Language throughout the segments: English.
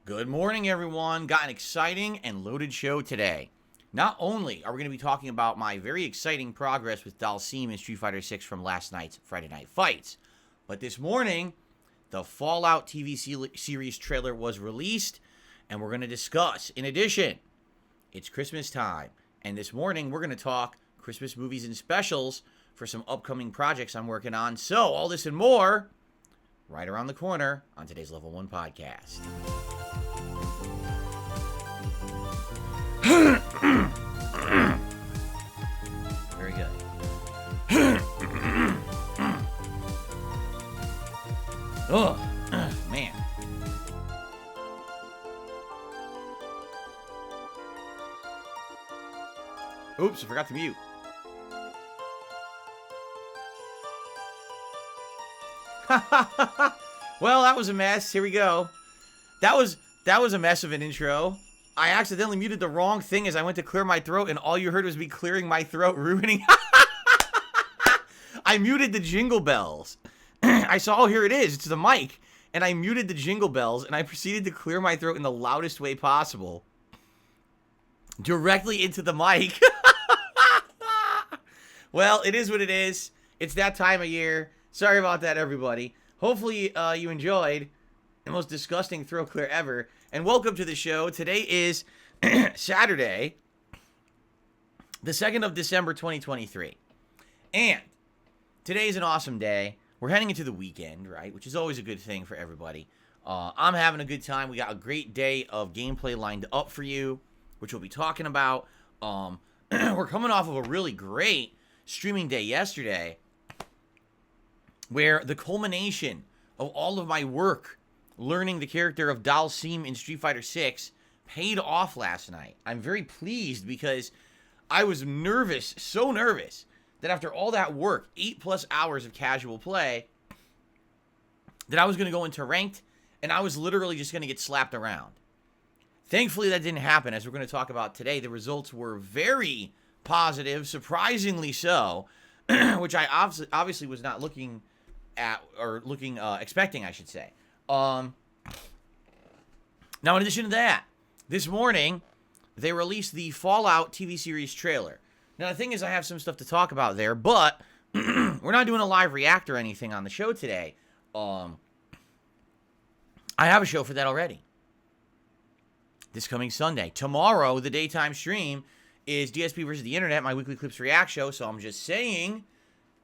Good morning, everyone. Got an exciting and loaded show today. Not only are we going to be talking about my very exciting progress with Dalsim in Street Fighter 6 from last night's Friday Night Fights, but this morning, the Fallout TV series trailer was released, and we're going to discuss. In addition, it's Christmas time, and this morning we're going to talk Christmas movies and specials for some upcoming projects I'm working on. So, all this and more, right around the corner on today's Level 1 podcast. Very good. Oh, man. Oops, I forgot to mute. Well, that was a mess. Here we go. That was a mess of an intro. I accidentally muted the wrong thing as I went to clear my throat, and all you heard was me clearing my throat, ruining. I muted the jingle bells. I saw, oh, here it is. It's the mic. And I muted the jingle bells, and I proceeded to clear my throat in the loudest way possible. Directly into the mic. Well, it is what it is. It's that time of year. Sorry about that, everybody. Hopefully, you enjoyed the most disgusting throat clear ever. And welcome to the show. Today is Saturday, the 2nd of December, 2023. And today is an awesome day. We're heading into the weekend, right? Which is always a good thing for everybody. I'm having a good time. We got a great day of gameplay lined up for you, which we'll be talking about. We're coming off of a really great streaming day yesterday, where the culmination of all of my work learning the character of Dalsim in Street Fighter 6 paid off last night. I'm very pleased because I was nervous, so nervous, that after all that work, 8+ hours of casual play, that I was going to go into ranked, and I was literally just going to get slapped around. Thankfully, that didn't happen. As we're going to talk about today, the results were very positive, surprisingly so, which I obviously was not looking at, or expecting, I should say. Now, in addition to that, this morning, they released the Fallout TV series trailer. Now, the thing is, I have some stuff to talk about there, but we're not doing a live react or anything on the show today. I have a show for that already. This coming Sunday. Tomorrow, the daytime stream is DSP versus the Internet, my weekly Clips React show, so I'm just saying,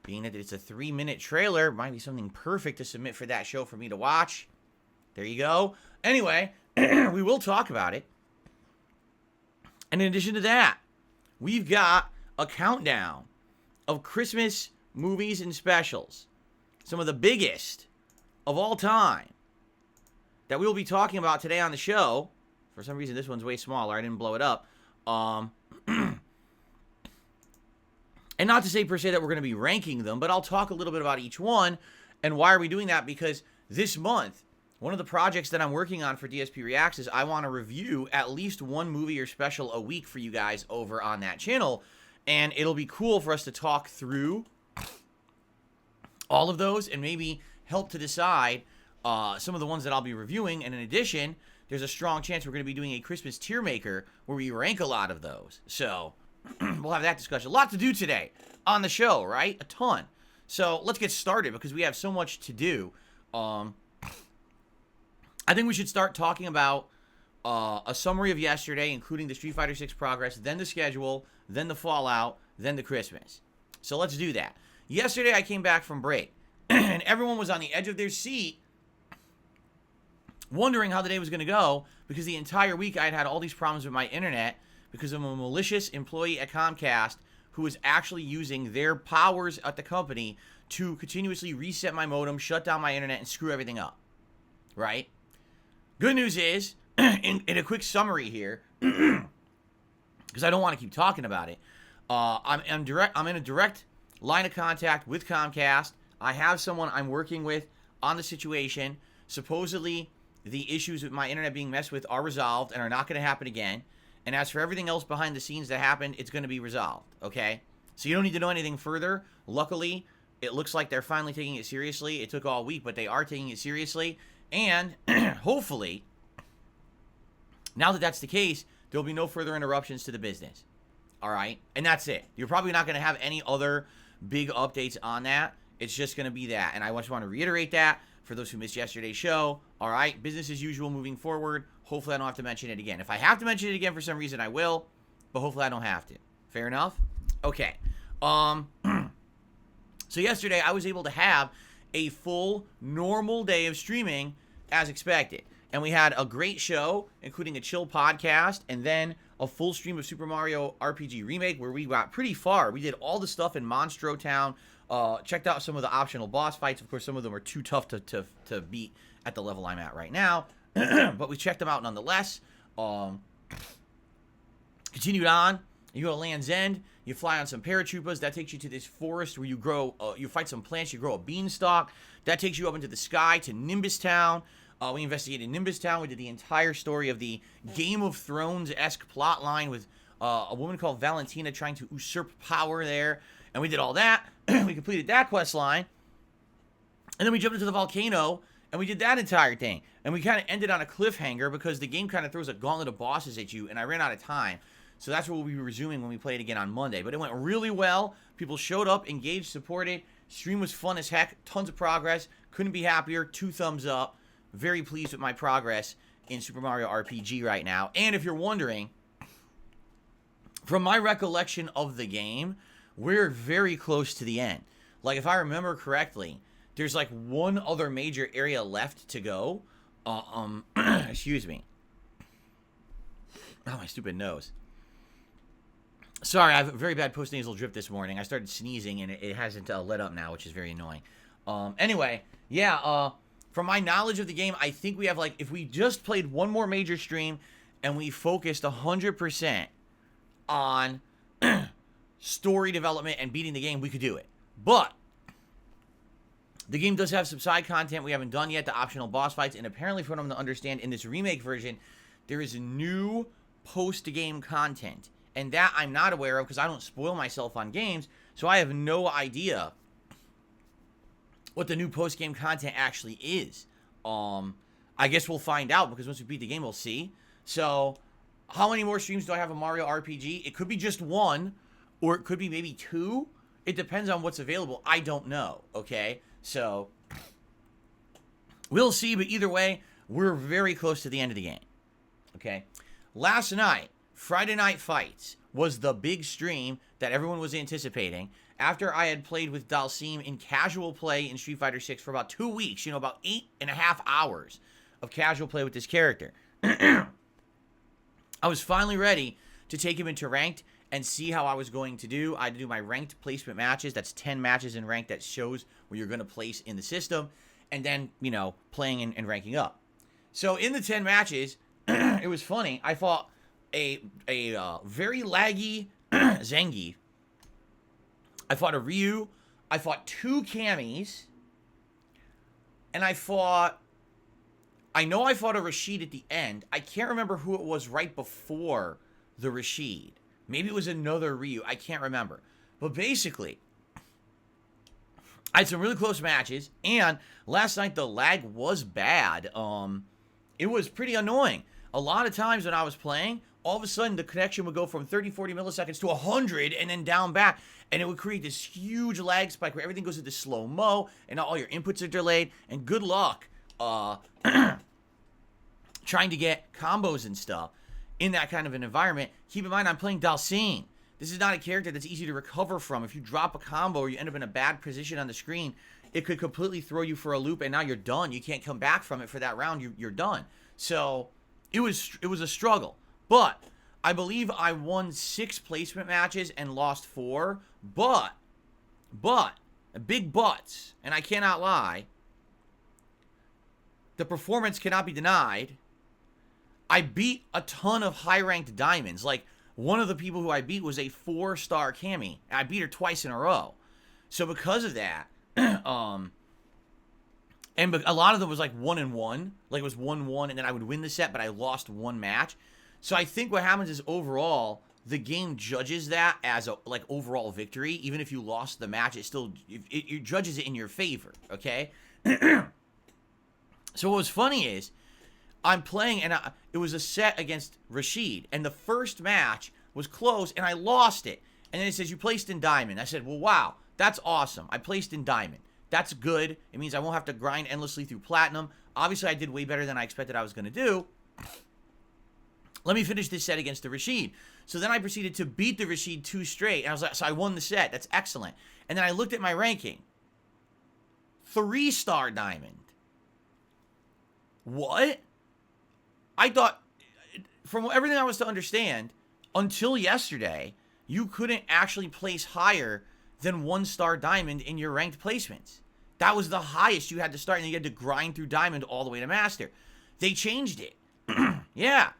being that it's a 3-minute trailer, might be something perfect to submit for that show for me to watch. There you go. Anyway, we will talk about it. And in addition to that, we've got a countdown of Christmas movies and specials. Some of the biggest of all time that we will be talking about today on the show. For some reason, this one's way smaller. I didn't blow it up. And not to say per se that we're going to be ranking them, but I'll talk a little bit about each one. And why are we doing that? Because this month, one of the projects that I'm working on for DSP Reacts is I want to review at least one movie or special a week for you guys over on that channel. And it'll be cool for us to talk through all of those and maybe help to decide some of the ones that I'll be reviewing. And in addition, there's a strong chance we're going to be doing a Christmas tier maker where we rank a lot of those. So we'll have that discussion. A lot to do today on the show, right? A ton. So let's get started because we have so much to do. I think we should start talking about a summary of yesterday, including the Street Fighter 6 progress, then the schedule, then the Fallout, then the Christmas. So let's do that. Yesterday, I came back from break, and everyone was on the edge of their seat wondering how the day was going to go because the entire week I had had all these problems with my internet because of a malicious employee at Comcast who was actually using their powers at the company to continuously reset my modem, shut down my internet, and screw everything up. Right? Good news is, in a quick summary here, because I don't want to keep talking about it. I'm in a direct line of contact with Comcast. I have someone I'm working with on the situation. Supposedly, the issues with my internet being messed with are resolved and are not going to happen again. And as for everything else behind the scenes that happened, it's going to be resolved, okay? So you don't need to know anything further. Luckily, it looks like they're finally taking it seriously. It took all week, but they are taking it seriously. And hopefully, now that that's the case, there'll be no further interruptions to the business. All right? And that's it. You're probably not going to have any other big updates on that. It's just going to be that. And I just want to reiterate that for those who missed yesterday's show. All right? Business as usual moving forward. Hopefully, I don't have to mention it again. If I have to mention it again for some reason, I will. But hopefully, I don't have to. Fair enough? Okay. So yesterday, I was able to have a full, normal day of streaming as expected. And we had a great show, including a chill podcast, and then a full stream of Super Mario RPG Remake, where we got pretty far. We did all the stuff in Monstro Town, checked out some of the optional boss fights. Of course, some of them are too tough to beat at the level I'm at right now. But we checked them out nonetheless. Continued on. You go to Land's End. You fly on some paratroopers. That takes you to this forest where you grow. You fight some plants. You grow a beanstalk. That takes you up into the sky to Nimbus Town. We investigated Nimbus Town. We did the entire story of the Game of Thrones-esque plot line with a woman called Valentina trying to usurp power there. And we did all that. We completed that quest line. And then we jumped into the volcano, and we did that entire thing. And we kind of ended on a cliffhanger because the game kind of throws a gauntlet of bosses at you, and I ran out of time. So that's what we'll be resuming when we play it again on Monday. But it went really well. People showed up, engaged, supported. Stream was fun as heck. Tons of progress. Couldn't be happier. 2 thumbs up. Very pleased with my progress in Super Mario RPG right now. And if you're wondering, from my recollection of the game, we're very close to the end. Like, if I remember correctly, there's like one other major area left to go. Excuse me. Oh, my stupid nose. Sorry, I have a very bad postnasal drip this morning. I started sneezing, and it hasn't let up now, which is very annoying. Anyway, yeah, from my knowledge of the game, I think we have, like, if we just played one more major stream and we focused 100% on story development and beating the game, we could do it. But the game does have some side content we haven't done yet, the optional boss fights, and apparently, from what I'm to understand, in this remake version, there is new post-game content. And that I'm not aware of because I don't spoil myself on games, so I have no idea what the new post-game content actually is. I guess we'll find out because once we beat the game, we'll see. So, how many more streams do I have of Mario RPG? It could be just 1, or it could be maybe 2. It depends on what's available. I don't know, okay? So, we'll see, but either way, we're very close to the end of the game, okay? Last night, Friday Night Fights was the big stream that everyone was anticipating after I had played with Dalsim in casual play in Street Fighter 6 for about 2 weeks, about 8.5 hours of casual play with this character. I was finally ready to take him into ranked and see how I was going to do. I had to do my ranked placement matches. That's 10 matches in ranked that shows where you're going to place in the system, and then, playing and ranking up. So in the 10 matches, it was funny. I fought a very laggy Zengi. I fought a Ryu. I fought 2 Camis. And I know I fought a Rashid at the end. I can't remember who it was right before the Rashid. Maybe it was another Ryu. I can't remember. But basically, I had some really close matches. And last night, the lag was bad. It was pretty annoying. A lot of times when I was playing, all of a sudden the connection would go from 30, 40 milliseconds to 100 and then down back. And it would create this huge lag spike where everything goes into slow-mo and all your inputs are delayed. And good luck trying to get combos and stuff in that kind of an environment. Keep in mind, I'm playing Dalsim. This is not a character that's easy to recover from. If you drop a combo or you end up in a bad position on the screen, it could completely throw you for a loop and now you're done. You can't come back from it for that round. You're done. So it was a struggle. But I believe I won 6 placement matches and lost 4. But, big buts, and I cannot lie, the performance cannot be denied. I beat a ton of high-ranked diamonds. Like, one of the people who I beat was a 4-star Cammy. And I beat her twice in a row. So because of that, and a lot of them was like 1-1. Like it was 1-1, and then I would win the set, but I lost one match. So I think what happens is overall, the game judges that as a like overall victory. Even if you lost the match, it judges it in your favor. Okay. So what was funny is I'm playing, and it was a set against Rashid, and the first match was close, and I lost it. And then it says you placed in Diamond. I said, well, wow, that's awesome. I placed in Diamond. That's good. It means I won't have to grind endlessly through Platinum. Obviously, I did way better than I expected I was going to do. Let me finish this set against the Rashid. So then I proceeded to beat the Rashid 2 straight. And I was like, so I won the set. That's excellent. And then I looked at my ranking. 3-star Diamond. What? I thought, from everything I was to understand, until yesterday, you couldn't actually place higher than 1-star Diamond in your ranked placements. That was the highest you had to start, and you had to grind through Diamond all the way to Master. They changed it. Yeah.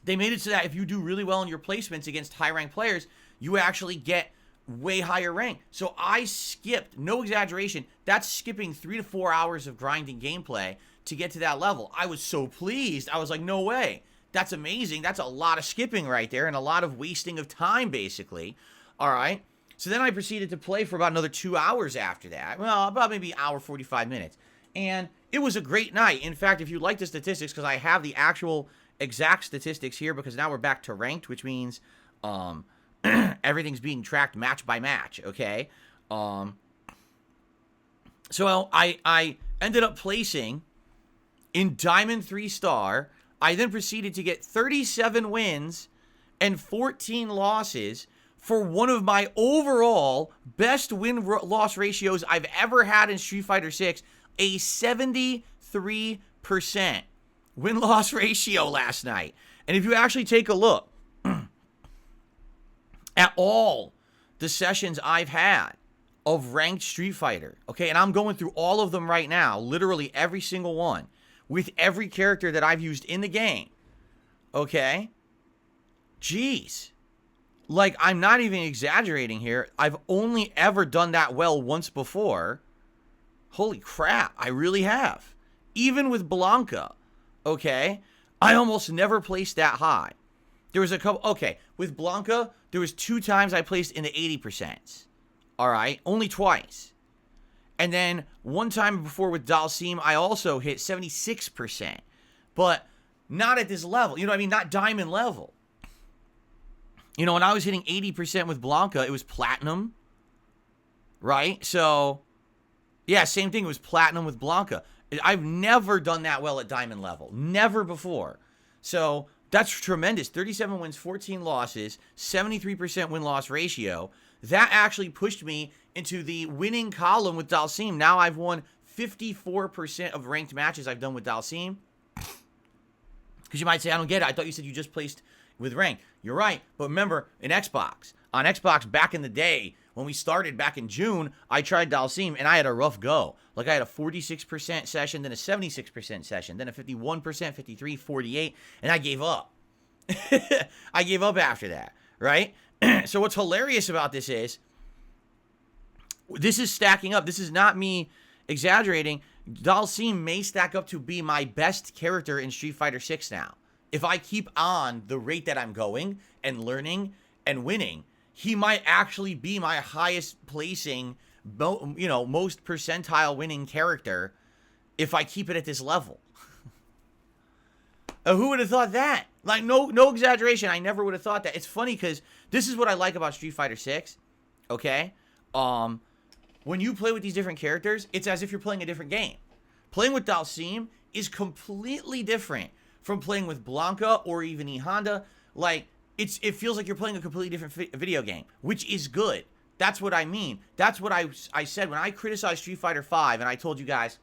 They made it so that if you do really well in your placements against high-ranked players, you actually get way higher rank. So I skipped, no exaggeration, that's skipping 3 to 4 hours of grinding gameplay to get to that level. I was so pleased. I was like, no way. That's amazing. That's a lot of skipping right there and a lot of wasting of time, basically. All right. So then I proceeded to play for about another 2 hours after that. Well, about maybe an hour, 45 minutes. And it was a great night. In fact, if you like the statistics, because I have the actual exact statistics here, because now we're back to ranked, which means everything's being tracked match by match, okay? So I ended up placing in Diamond 3-star. I then proceeded to get 37 wins and 14 losses for one of my overall best win-loss ratios I've ever had in Street Fighter 6, a 73% win-loss ratio last night. And if you actually take a look at all the sessions I've had of ranked Street Fighter, okay, and I'm going through all of them right now, literally every single one, with every character that I've used in the game, okay? Jeez. Like, I'm not even exaggerating here. I've only ever done that well once before. Holy crap, I really have. Even with Blanca, okay? I almost never placed that high. There was a couple, okay, with Blanca, there was 2 times I placed in the 80%. All right, only twice. And then one time before with Dalsim, I also hit 76%. But not at this level. You know what I mean? Not Diamond level. You know, when I was hitting 80% with Blanca, it was Platinum. Right? So, yeah, same thing. It was Platinum with Blanca. I've never done that well at Diamond level. Never before. So, that's tremendous. 37 wins, 14 losses, 73% win-loss ratio. That actually pushed me into the winning column with Dalsim. Now I've won 54% of ranked matches I've done with Dalsim. Because you might say, I don't get it. I thought you said you just placed with ranked. You're right. But remember, in Xbox, on Xbox back in the day, when we started back in June, I tried Dalsim, and I had a rough go. Like, I had a 46% session, then a 76% session, then a 51%, 53, 48, and I gave up. I gave up after that, right? So what's hilarious about this is stacking up. This is not me exaggerating. Dalsim may stack up to be my best character in Street Fighter 6 now. If I keep on the rate that I'm going and learning and winning, he might actually be my highest placing, most percentile winning character if I keep it at this level. Who would have thought that? Like, no exaggeration. I never would have thought that. It's funny because this is what I like about Street Fighter 6, okay? When you play with these different characters, it's as if you're playing a different game. Playing with Dalsim is completely different from playing with Blanca or even E Honda. Like, it feels like you're playing a completely different video game, which is good. That's what I mean. That's what I said when I criticized Street Fighter 5, and I told you guys,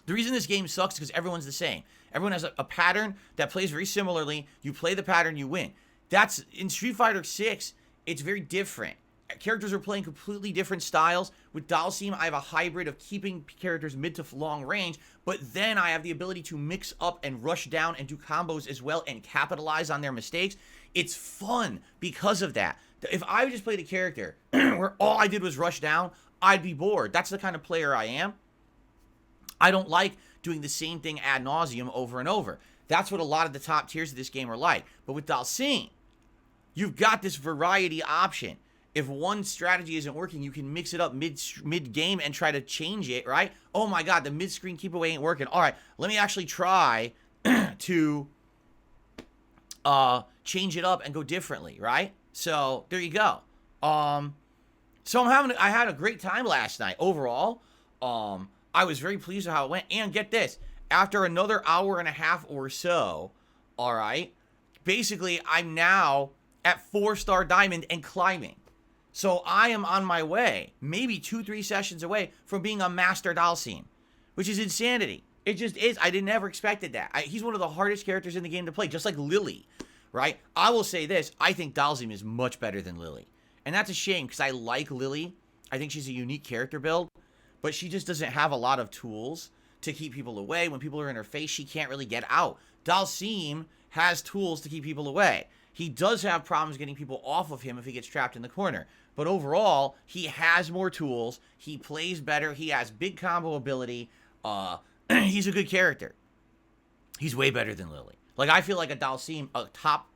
the reason this game sucks is because everyone's the same. Everyone has a pattern that plays very similarly. You play the pattern, you win. That's in Street Fighter 6, it's very different. characters are playing completely different styles. With Dalsim, I have a hybrid of keeping characters mid to long range, but then I have the ability to mix up and rush down and do combos as well and capitalize on their mistakes. It's fun because of that. If I just played a character where all I did was rush down, I'd be bored. That's the kind of player I am. I don't like doing the same thing ad nauseum over and over. That's what a lot of the top tiers of this game are like. But with Dalsim, you've got this variety option. If one strategy isn't working, you can mix it up mid-game and try to change it, right? Oh my god, the mid-screen keep away ain't working. All right, let me actually try to change it up and go differently, right? So there you go. So I had a great time last night overall. I was very pleased with how it went. And get this, after another hour and a half or so, all right, basically I'm now at 4-star diamond and climbing. So I am on my way, maybe 2-3 sessions away from being a master Dalsim, which is insanity. It just is. I never expected that. He's one of the hardest characters in the game to play, just like Lily, right? I will say this. I think Dalsim is much better than Lily. And that's a shame because I like Lily. I think she's a unique character build, but she just doesn't have a lot of tools to keep people away. When people are in her face, she can't really get out. Dalsim has tools to keep people away. He does have problems getting people off of him if he gets trapped in the corner. But overall, he has more tools. He plays better. He has big combo ability. He's a good character. He's way better than Lily. Like, I feel like a Dalsim, a top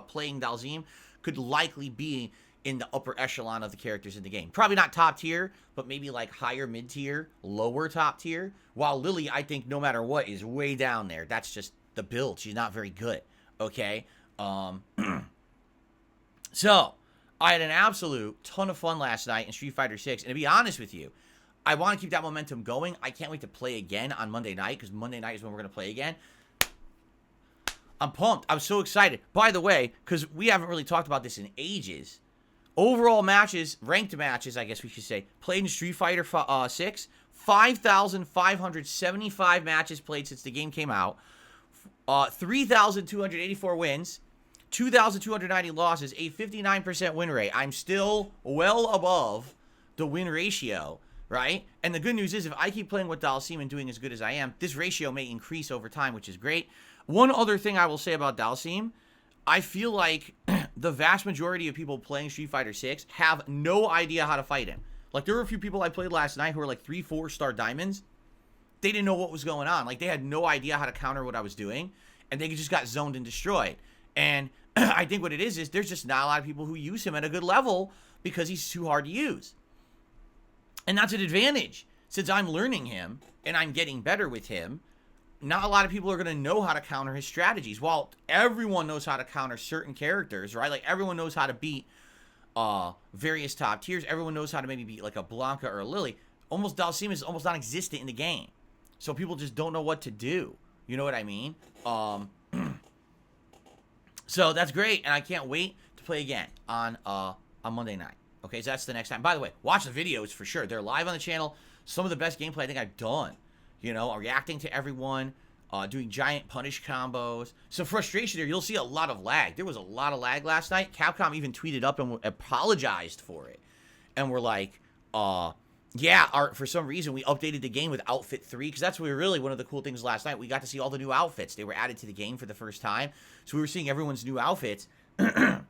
playing Dalsim could likely be in the upper echelon of the characters in the game. Probably not top tier, but maybe like higher mid tier, lower top tier. While Lily, I think no matter what, is way down there. That's just the build. She's not very good. Okay? So, I had an absolute ton of fun last night in Street Fighter 6. And to be honest with you, I want to keep that momentum going. I can't wait to play again on Monday night, because Monday night is when we're going to play again. I'm pumped. I'm so excited. By the way, because we haven't really talked about this in ages, overall matches, ranked matches, I guess we should say, played in Street Fighter 6, 5,575 matches played since the game came out, 3,284 wins, 2,290 losses, a 59% win rate. I'm still well above the win ratio, right? And the good news is, if I keep playing with Dalsim and doing as good as I am, this ratio may increase over time, which is great. One other thing I will say about Dalsim, I feel like the vast majority of people playing Street Fighter 6 have no idea how to fight him. Like, there were a few people I played last night who were like 3-4-star diamonds. They didn't know what was going on. Like, they had no idea how to counter what I was doing, and they just got zoned and destroyed. And I think what it is there's just not a lot of people who use him at a good level because he's too hard to use. And that's an advantage. Since I'm learning him and I'm getting better with him, not a lot of people are going to know how to counter his strategies. While everyone knows how to counter certain characters, right? Like, everyone knows how to beat various top tiers. Everyone knows how to maybe beat like a Blanca or a Lily. Dalsim is almost non-existent in the game. So people just don't know what to do. You know what I mean? So that's great, and I can't wait to play again on Monday night. Okay, so that's the next time. By the way, watch the videos for sure. They're live on the channel. Some of the best gameplay I think I've done. You know, reacting to everyone, doing giant punish combos. Some frustration there. You'll see a lot of lag. There was a lot of lag last night. Capcom even tweeted up and apologized for it. And we're like, yeah, for some reason we updated the game with Outfit 3, because that's really one of the cool things last night. We got to see all the new outfits. They were added to the game for the first time. So we were seeing everyone's new outfits. But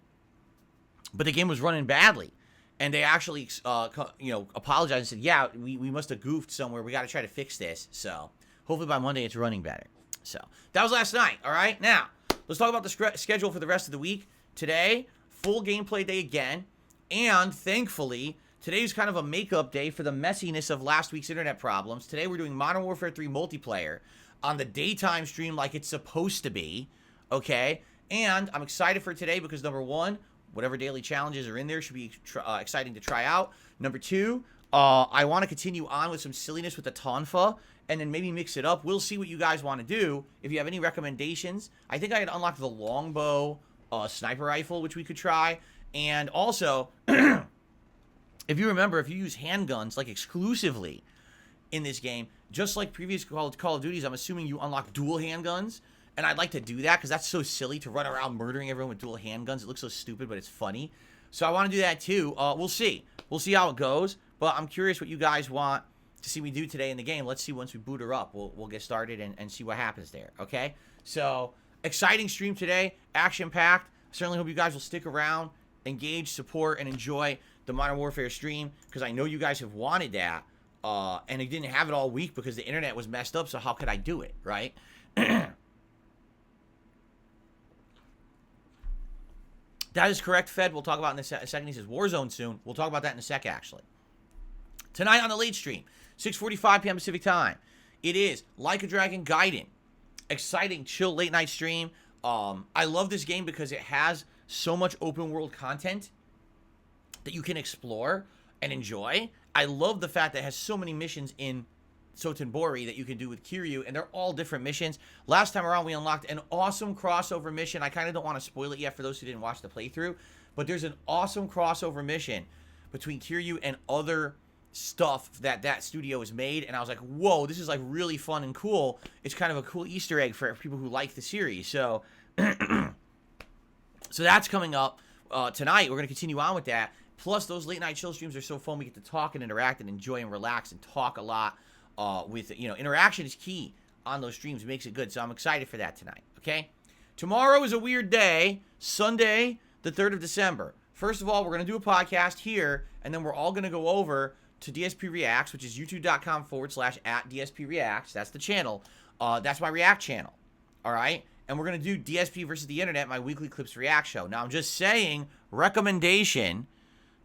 the game was running badly. And they actually, apologized and said, yeah, we must have goofed somewhere. We got to try to fix this. So hopefully by Monday it's running better. So that was last night. All right. Now, let's talk about the schedule for the rest of the week. Today, full gameplay day again. And thankfully, today's kind of a makeup day for the messiness of last week's internet problems. Today, we're doing Modern Warfare 3 multiplayer on the daytime stream like it's supposed to be. Okay. And I'm excited for today because, number one, whatever daily challenges are in there should be exciting to try out. Number two, I want to continue on with some silliness with the Tonfa and then maybe mix it up. We'll see what you guys want to do. If you have any recommendations, I think I had unlocked the longbow sniper rifle, which we could try. And also, if you remember, if you use handguns like exclusively in this game, just like previous Call of Duties, I'm assuming you unlock dual handguns. And I'd like to do that because that's so silly to run around murdering everyone with dual handguns. It looks so stupid, but it's funny. So I want to do that too. We'll see. We'll see how it goes. But I'm curious what you guys want to see me do today in the game. Let's see once we boot her up. We'll get started and see what happens there. Okay? So, exciting stream today. Action-packed. Certainly hope you guys will stick around, engage, support, and enjoy the Modern Warfare stream, because I know you guys have wanted that. And I didn't have it all week because the internet was messed up, so how could I do it, right? That is correct, Fed. We'll talk about it in a second. He says Warzone soon. We'll talk about that in a sec, actually. Tonight on the late stream, 6:45 p.m. Pacific time, it is Like a Dragon Gaiden. Exciting, chill, late-night stream. I love this game because it has so much open-world content that you can explore and enjoy. I love the fact that it has so many missions in Sotenbori that you can do with Kiryu, and they're all different missions. Last time around, we unlocked an awesome crossover mission. I kind of don't want to spoil it yet for those who didn't watch the playthrough, but there's an awesome crossover mission between Kiryu and other stuff that studio has made, and I was like, whoa, this is like really fun and cool. It's kind of a cool Easter egg for people who like the series. So, so that's coming up tonight. We're going to continue on with that. Plus, those late night chill streams are so fun. We get to talk and interact and enjoy and relax and talk a lot. With, you know, interaction is key on those streams. It makes it good. So I'm excited for that tonight. Okay. Tomorrow is a weird day. Sunday, the 3rd of December. First of all, we're going to do a podcast here, and then we're all going to go over to DSP Reacts, which is youtube.com/@DSP Reacts. That's the channel. That's my React channel. All right. And we're going to do DSP versus the internet, my weekly clips react show. Now, I'm just saying, recommendation.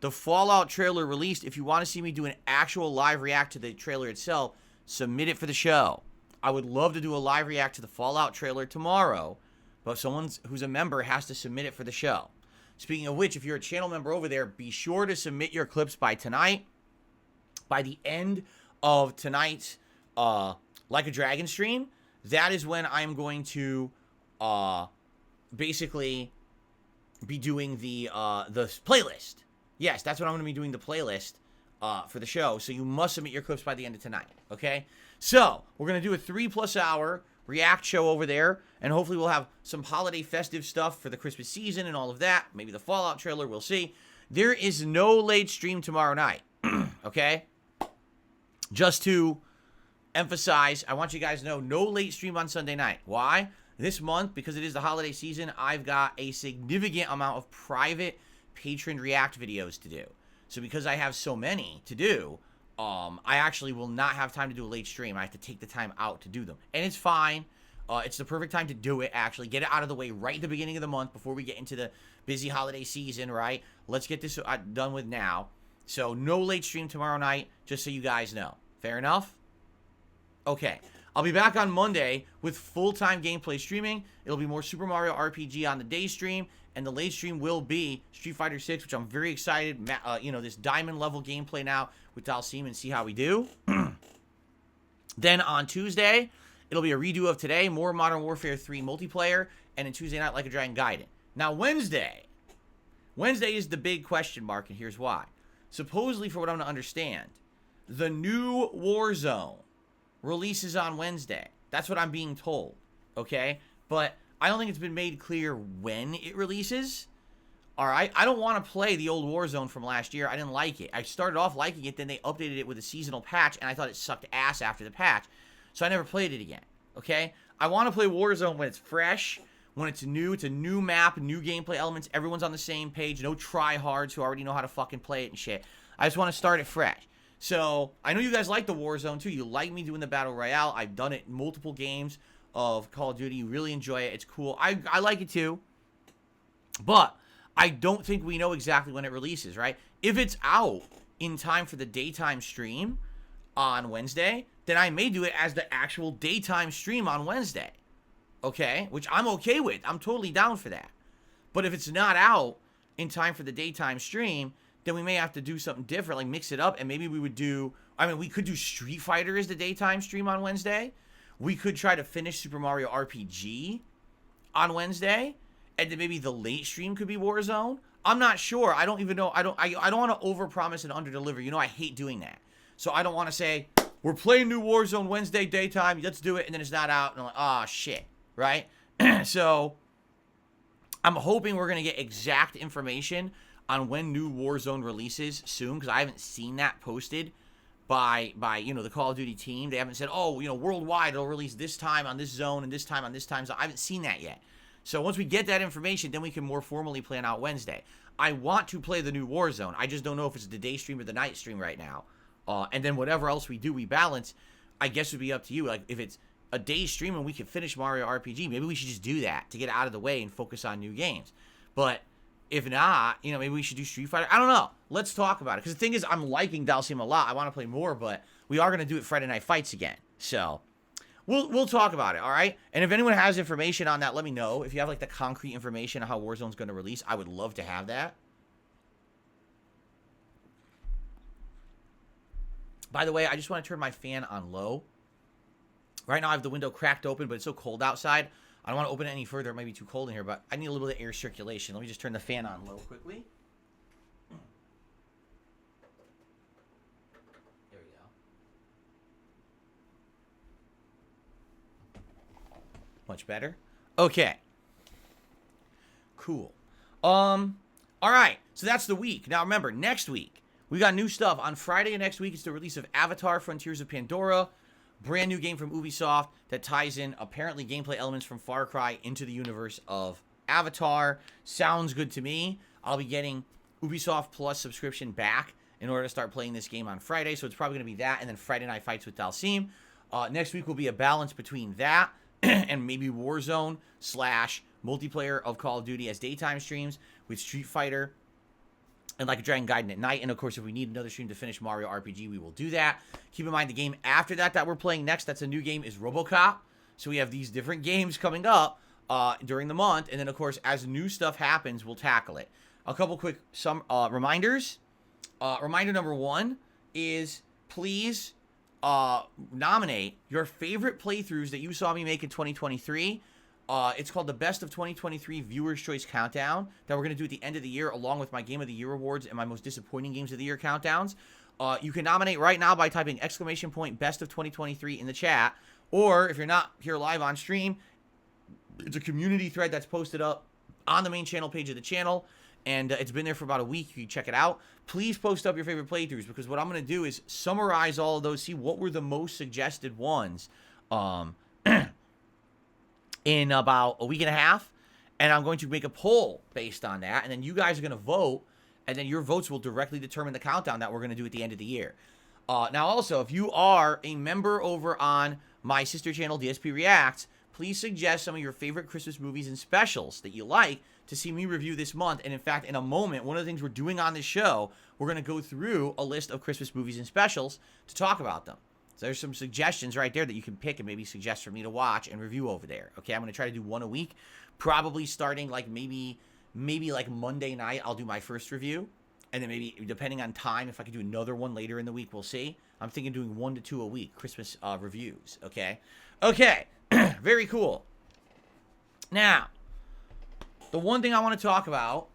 The Fallout trailer released. If you want to see me do an actual live react to the trailer itself, submit it for the show. I would love to do a live react to the Fallout trailer tomorrow, but someone who's a member has to submit it for the show. Speaking of which, if you're a channel member over there, be sure to submit your clips by tonight. By the end of tonight's Like a Dragon stream, that is when I'm going to basically be doing the playlist. Yes, that's what I'm going to be doing, the playlist for the show. So you must submit your clips by the end of tonight, okay? So we're going to do a 3+ hour react show over there, and hopefully we'll have some holiday festive stuff for the Christmas season and all of that. Maybe the Fallout trailer, we'll see. There is no late stream tomorrow night, okay? Just to emphasize, I want you guys to know, no late stream on Sunday night. Why? This month, because it is the holiday season, I've got a significant amount of private patron react videos to do. So because I have so many to do, I actually will not have time to do a late stream. I have to take the time out to do them. And it's fine. It's the perfect time to do it, actually. Get it out of the way right at the beginning of the month before we get into the busy holiday season, right? Let's get this done with now. So no late stream tomorrow night, just so you guys know. Fair enough? Okay. I'll be back on Monday with full-time gameplay streaming. It'll be more Super Mario RPG on the day stream, and the late stream will be Street Fighter 6, which I'm very excited. You know, this diamond level gameplay now with Dalsim, and see how we do. Then on Tuesday, it'll be a redo of today, more Modern Warfare 3 multiplayer, and then Tuesday night, Like a Dragon Gaiden. Now Wednesday is the big question mark, and here's why. Supposedly, for what I'm to understand, the new Warzone releases on Wednesday. That's what I'm being told, okay? But I don't think it's been made clear when it releases. All right? I don't want to play the old Warzone from last year. I didn't like it. I started off liking it, then they updated it with a seasonal patch, and I thought it sucked ass after the patch. So I never played it again, okay? I want to play Warzone when it's fresh, when it's new. It's a new map, new gameplay elements. Everyone's on the same page. No tryhards who already know how to fucking play it and shit. I just want to start it fresh. So, I know you guys like the Warzone, too. You like me doing the Battle Royale. I've done it in multiple games of Call of Duty. You really enjoy it. It's cool. I like it, too. But I don't think we know exactly when it releases, right? If it's out in time for the daytime stream on Wednesday, then I may do it as the actual daytime stream on Wednesday. Okay? Which I'm okay with. I'm totally down for that. But if it's not out in time for the daytime stream, then we may have to do something different, like mix it up, and maybe we would do, we could do Street Fighter as the daytime stream on Wednesday. We could try to finish Super Mario RPG on Wednesday, and then maybe the late stream could be Warzone. I'm not sure. I don't even know. I don't want to overpromise and underdeliver. You know, I hate doing that. So I don't want to say, we're playing new Warzone Wednesday daytime, let's do it, and then it's not out, and I'm like, ah, shit, right? So I'm hoping we're going to get exact information on when new Warzone releases soon, because I haven't seen that posted by the Call of Duty team. They haven't said, oh, worldwide it'll release this time on this zone and this time on this time zone. I haven't seen that yet. So once we get that information, then we can more formally plan out Wednesday. I want to play the new Warzone. I just don't know if it's the day stream or the night stream right now. And then whatever else we do, we balance, I guess would be up to you. Like, if it's a day stream and we can finish Mario RPG, maybe we should just do that to get out of the way and focus on new games. But if not, maybe we should do Street Fighter. I don't know. Let's talk about it. Because the thing is, I'm liking Dalsim a lot. I want to play more, but we are going to do it Friday Night Fights again. So we'll talk about it, all right? And if anyone has information on that, let me know. If you have, like, the concrete information on how Warzone's going to release, I would love to have that. By the way, I just want to turn my fan on low. Right now, I have the window cracked open, but it's so cold outside. I don't want to open it any further. It might be too cold in here, but I need a little bit of air circulation. Let me just turn the fan on low quickly. There we go. Much better. Okay. Cool. All right. So that's the week. Now, remember, next week, we got new stuff. On Friday of next week, it's the release of Avatar: Frontiers of Pandora. Brand new game from Ubisoft that ties in, apparently, gameplay elements from Far Cry into the universe of Avatar. Sounds good to me. I'll be getting Ubisoft Plus subscription back in order to start playing this game on Friday. So it's probably going to be that and then Friday Night Fights with Dalsim. Next week will be a balance between that and maybe Warzone / multiplayer of Call of Duty as daytime streams with Street Fighter and Like a Dragon Gaiden at night. And, of course, if we need another stream to finish Mario RPG, we will do that. Keep in mind, the game after that we're playing next, that's a new game, is RoboCop. So we have these different games coming up during the month. And then, of course, as new stuff happens, we'll tackle it. A couple quick reminders. Reminder number 1 is please nominate your favorite playthroughs that you saw me make in 2023. It's called the Best of 2023 Viewers' Choice Countdown that we're going to do at the end of the year, along with my Game of the Year awards and my most disappointing Games of the Year countdowns. You can nominate right now by typing ! Best of 2023 in the chat. Or if you're not here live on stream, it's a community thread that's posted up on the main channel page of the channel. And it's been there for about a week. You can check it out. Please post up your favorite playthroughs, because what I'm going to do is summarize all of those, see what were the most suggested ones. In about a week and a half, and I'm going to make a poll based on that, and then you guys are going to vote, and then your votes will directly determine the countdown that we're going to do at the end of the year. Now, also, if you are a member over on my sister channel, DSP Reacts, please suggest some of your favorite Christmas movies and specials that you like to see me review this month. And in fact, in a moment, one of the things we're doing on this show, we're going to go through a list of Christmas movies and specials to talk about them. So there's some suggestions right there that you can pick and maybe suggest for me to watch and review over there. Okay, I'm going to try to do one a week, probably starting like maybe like Monday night, I'll do my first review. And then maybe, depending on time, if I can do another one later in the week, we'll see. I'm thinking doing 1 to 2 a week, Christmas reviews, okay? Okay, very cool. Now, the one thing I want to talk about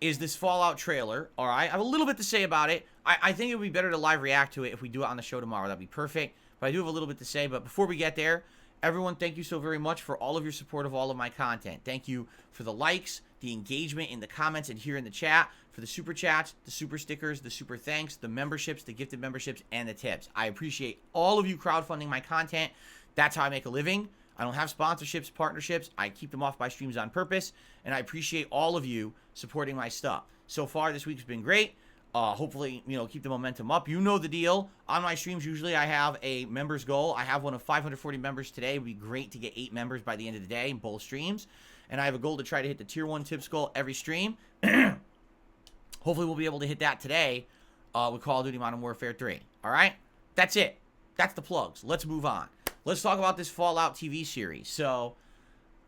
is this Fallout trailer, all right? I have a little bit to say about it. I think it would be better to live react to it if we do it on the show tomorrow. That'd be perfect. But I do have a little bit to say. But before we get there, everyone, thank you so very much for all of your support of all of my content. Thank you for the likes, the engagement in the comments and here in the chat, for the super chats, the super stickers, the super thanks, the memberships, the gifted memberships, and the tips. I appreciate all of you crowdfunding my content. That's how I make a living. I don't have sponsorships, partnerships. I keep them off my streams on purpose. And I appreciate all of you supporting my stuff. So far, this week's been great. Hopefully, keep the momentum up. You know the deal. On my streams, usually I have a members goal. I have one of 540 members today. It would be great to get 8 members by the end of the day in both streams. And I have a goal to try to hit the tier 1 tips goal every stream. Hopefully, we'll be able to hit that today with Call of Duty Modern Warfare 3. All right? That's it. That's the plugs. Let's move on. Let's talk about this Fallout TV series. So,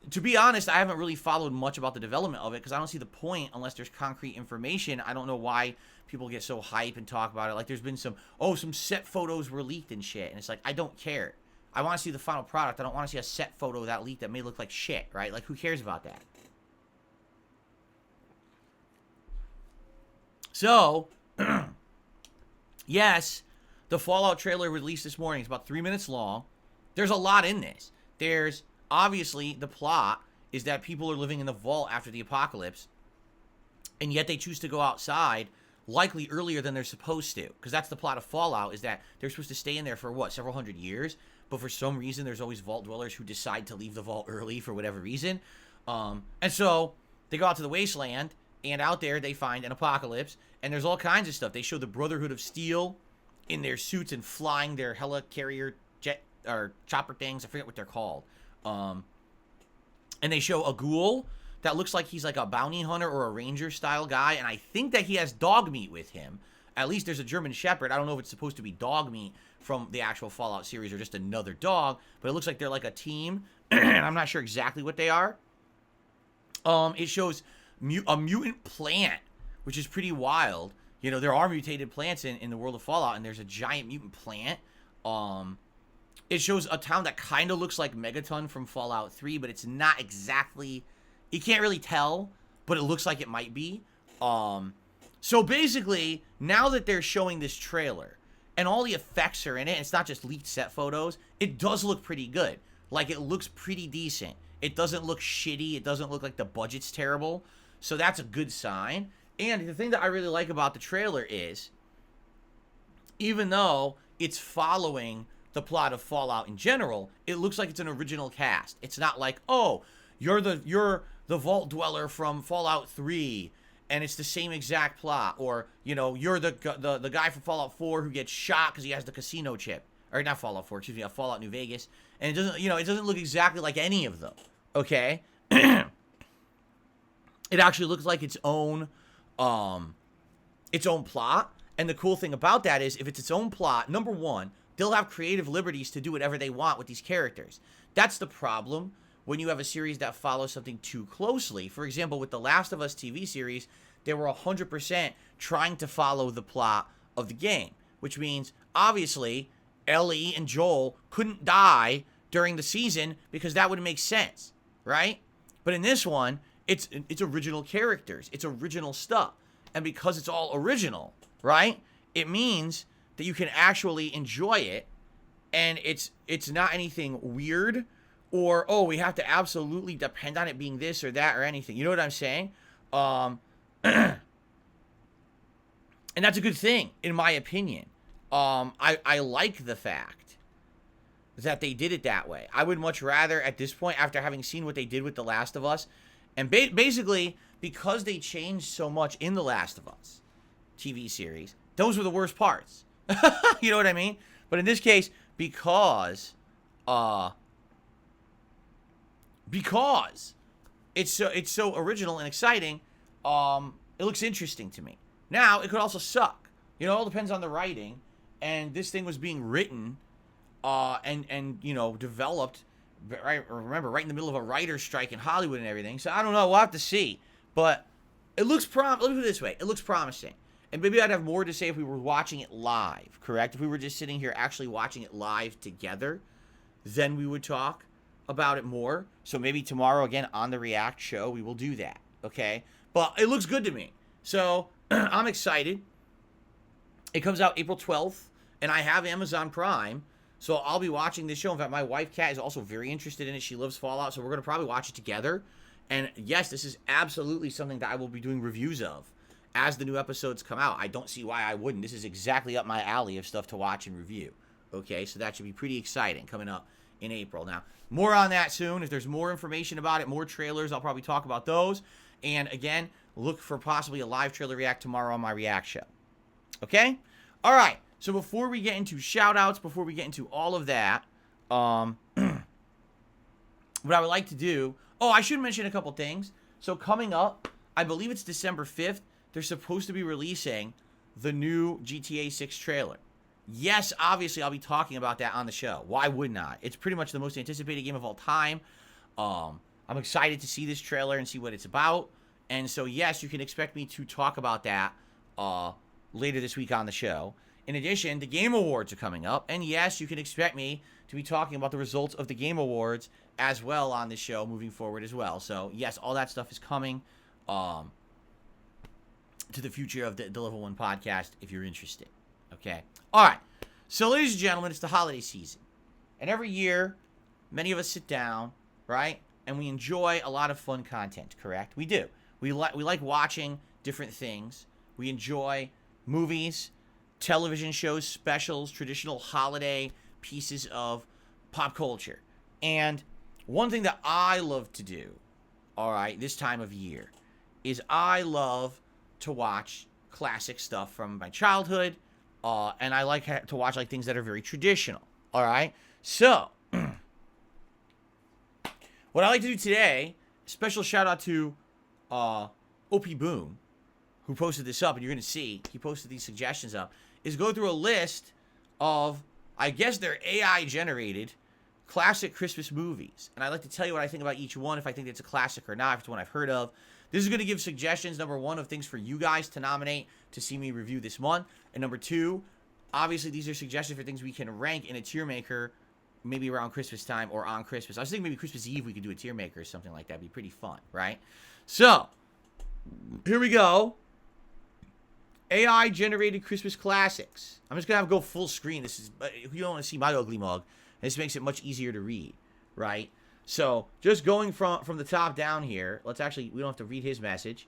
to be honest, I haven't really followed much about the development of it because I don't see the point unless there's concrete information. I don't know why people get so hype and talk about it. Like, there's been some set photos were leaked and shit. And it's like, I don't care. I want to see the final product. I don't want to see a set photo that leaked that may look like shit, right? Like, who cares about that? So, yes, the Fallout trailer released this morning. It's about 3 minutes long. There's a lot in this. There's, obviously, the plot is that people are living in the vault after the apocalypse. and yet they choose to go outside likely earlier than they're supposed to, because that's the plot of Fallout, is that they're supposed to stay in there for what, several hundred years, but for some reason there's always vault dwellers who decide to leave the vault early for whatever reason. And so they go out to the wasteland, and out there they find an apocalypse, and there's all kinds of stuff. They show the Brotherhood of Steel in their suits and flying their helicarrier jet or chopper things. I forget what they're called. And they show a ghoul that looks like he's like a bounty hunter or a ranger style guy, and I think that he has dog meat with him. At least there's a German Shepherd. I don't know if it's supposed to be dog meat from the actual Fallout series or just another dog, but it looks like they're like a team, and I'm not sure exactly what they are. It shows a mutant plant, which is pretty wild. You know, there are mutated plants in the world of Fallout, and there's a giant mutant plant. It shows a town that kind of looks like Megaton from Fallout 3, but it's not exactly... You can't really tell, but it looks like it might be. So basically, now that they're showing this trailer, and all the effects are in it, and it's not just leaked set photos, it does look pretty good. Like, it looks pretty decent. It doesn't look shitty. It doesn't look like the budget's terrible. So that's a good sign. And the thing that I really like about the trailer is, even though it's following the plot of Fallout in general, it looks like it's an original cast. It's not like, oh, you're the vault dweller from Fallout 3, and it's the same exact plot, or, you know, you're the guy from Fallout 4 who gets shot because he has the casino chip, or not Fallout 4, excuse me, Fallout New Vegas, and it doesn't, you know, it doesn't look exactly like any of them, okay? It actually looks like its own plot, and the cool thing about that is, if it's its own plot, number one, they'll have creative liberties to do whatever they want with these characters. That's the problem when you have a series that follows something too closely. For example, with the Last of Us TV series, they were 100% trying to follow the plot of the game, which means, obviously, Ellie and Joel couldn't die during the season because that wouldn't make sense, right? But in this one, it's original characters. It's original stuff. And because it's all original, right, it means that you can actually enjoy it, and it's not anything weird, or, oh, we have to absolutely depend on it being this or that or anything. You know what I'm saying? And that's a good thing, in my opinion. I like the fact that they did it that way. I would much rather, at this point, after having seen what they did with The Last of Us, and basically, because they changed so much in The Last of Us TV series, those were the worst parts. You know what I mean? But in this case, because it's so original and exciting, it looks interesting to me. Now, it could also suck. You know, it all depends on the writing. And this thing was being written and you know, developed, remember, right in the middle of a writer's strike in Hollywood and everything. So I don't know. We'll have to see. But it looks let me put it this way. It looks promising. And maybe I'd have more to say if we were watching it live, correct? If we were just sitting here actually watching it live together, then we would talk about it more. So maybe tomorrow, again, on the React show, we will do that, okay? But it looks good to me. So I'm excited. It comes out April 12th, and I have Amazon Prime, so I'll be watching this show. In fact, my wife, Kat, is also very interested in it. She loves Fallout, so we're going to probably watch it together. And yes, this is absolutely something that I will be doing reviews of as the new episodes come out. I don't see why I wouldn't. This is exactly up my alley of stuff to watch and review. Okay, so that should be pretty exciting coming up in April. Now, more on that soon. If there's more information about it, more trailers, I'll probably talk about those. And again, look for possibly a live trailer react tomorrow on my React show. Okay? All right. So before we get into shout-outs, before we get into all of that, what I would like to do... Oh, I should mention a couple things. So coming up, I believe it's December 5th, they're supposed to be releasing the new GTA 6 trailer. Yes, obviously, I'll be talking about that on the show. Why wouldn't I? It's pretty much the most anticipated game of all time. I'm excited to see this trailer and see what it's about. And so, yes, you can expect me to talk about that later this week on the show. In addition, the Game Awards are coming up. And yes, you can expect me to be talking about the results of the Game Awards as well on this show moving forward as well. So, yes, all that stuff is coming to the future of the Level 1 podcast if you're interested. Okay? All right. So, ladies and gentlemen, it's the holiday season. And every year, many of us sit down, right? And we enjoy a lot of fun content, correct? We do. We like watching different things. We enjoy movies, television shows, specials, traditional holiday pieces of pop culture. And one thing that I love to do, all right, this time of year, is I love to watch classic stuff from my childhood, and I like to watch like things that are very traditional, all right? So, what I like to do today, special shout out to OP Boom, who posted this up, and you're going to see, he posted these suggestions up, is go through a list of, I guess they're AI-generated classic Christmas movies. And I'd like to tell you what I think about each one, if I think it's a classic or not, if it's one I've heard of. This is going to give suggestions, number one, of things for you guys to nominate to see me review this month. And number two, obviously these are suggestions for things we can rank in a tier maker, maybe around Christmas time or on Christmas. I was thinking maybe Christmas Eve we could do a tier maker or something like that. It'd be pretty fun, right? So, here we go. AI-generated Christmas classics. I'm just going to have to go full screen. This is, you don't want to see my ugly mug. This makes it much easier to read, right? So, just going from the top down here. Let's actually, we don't have to read his message.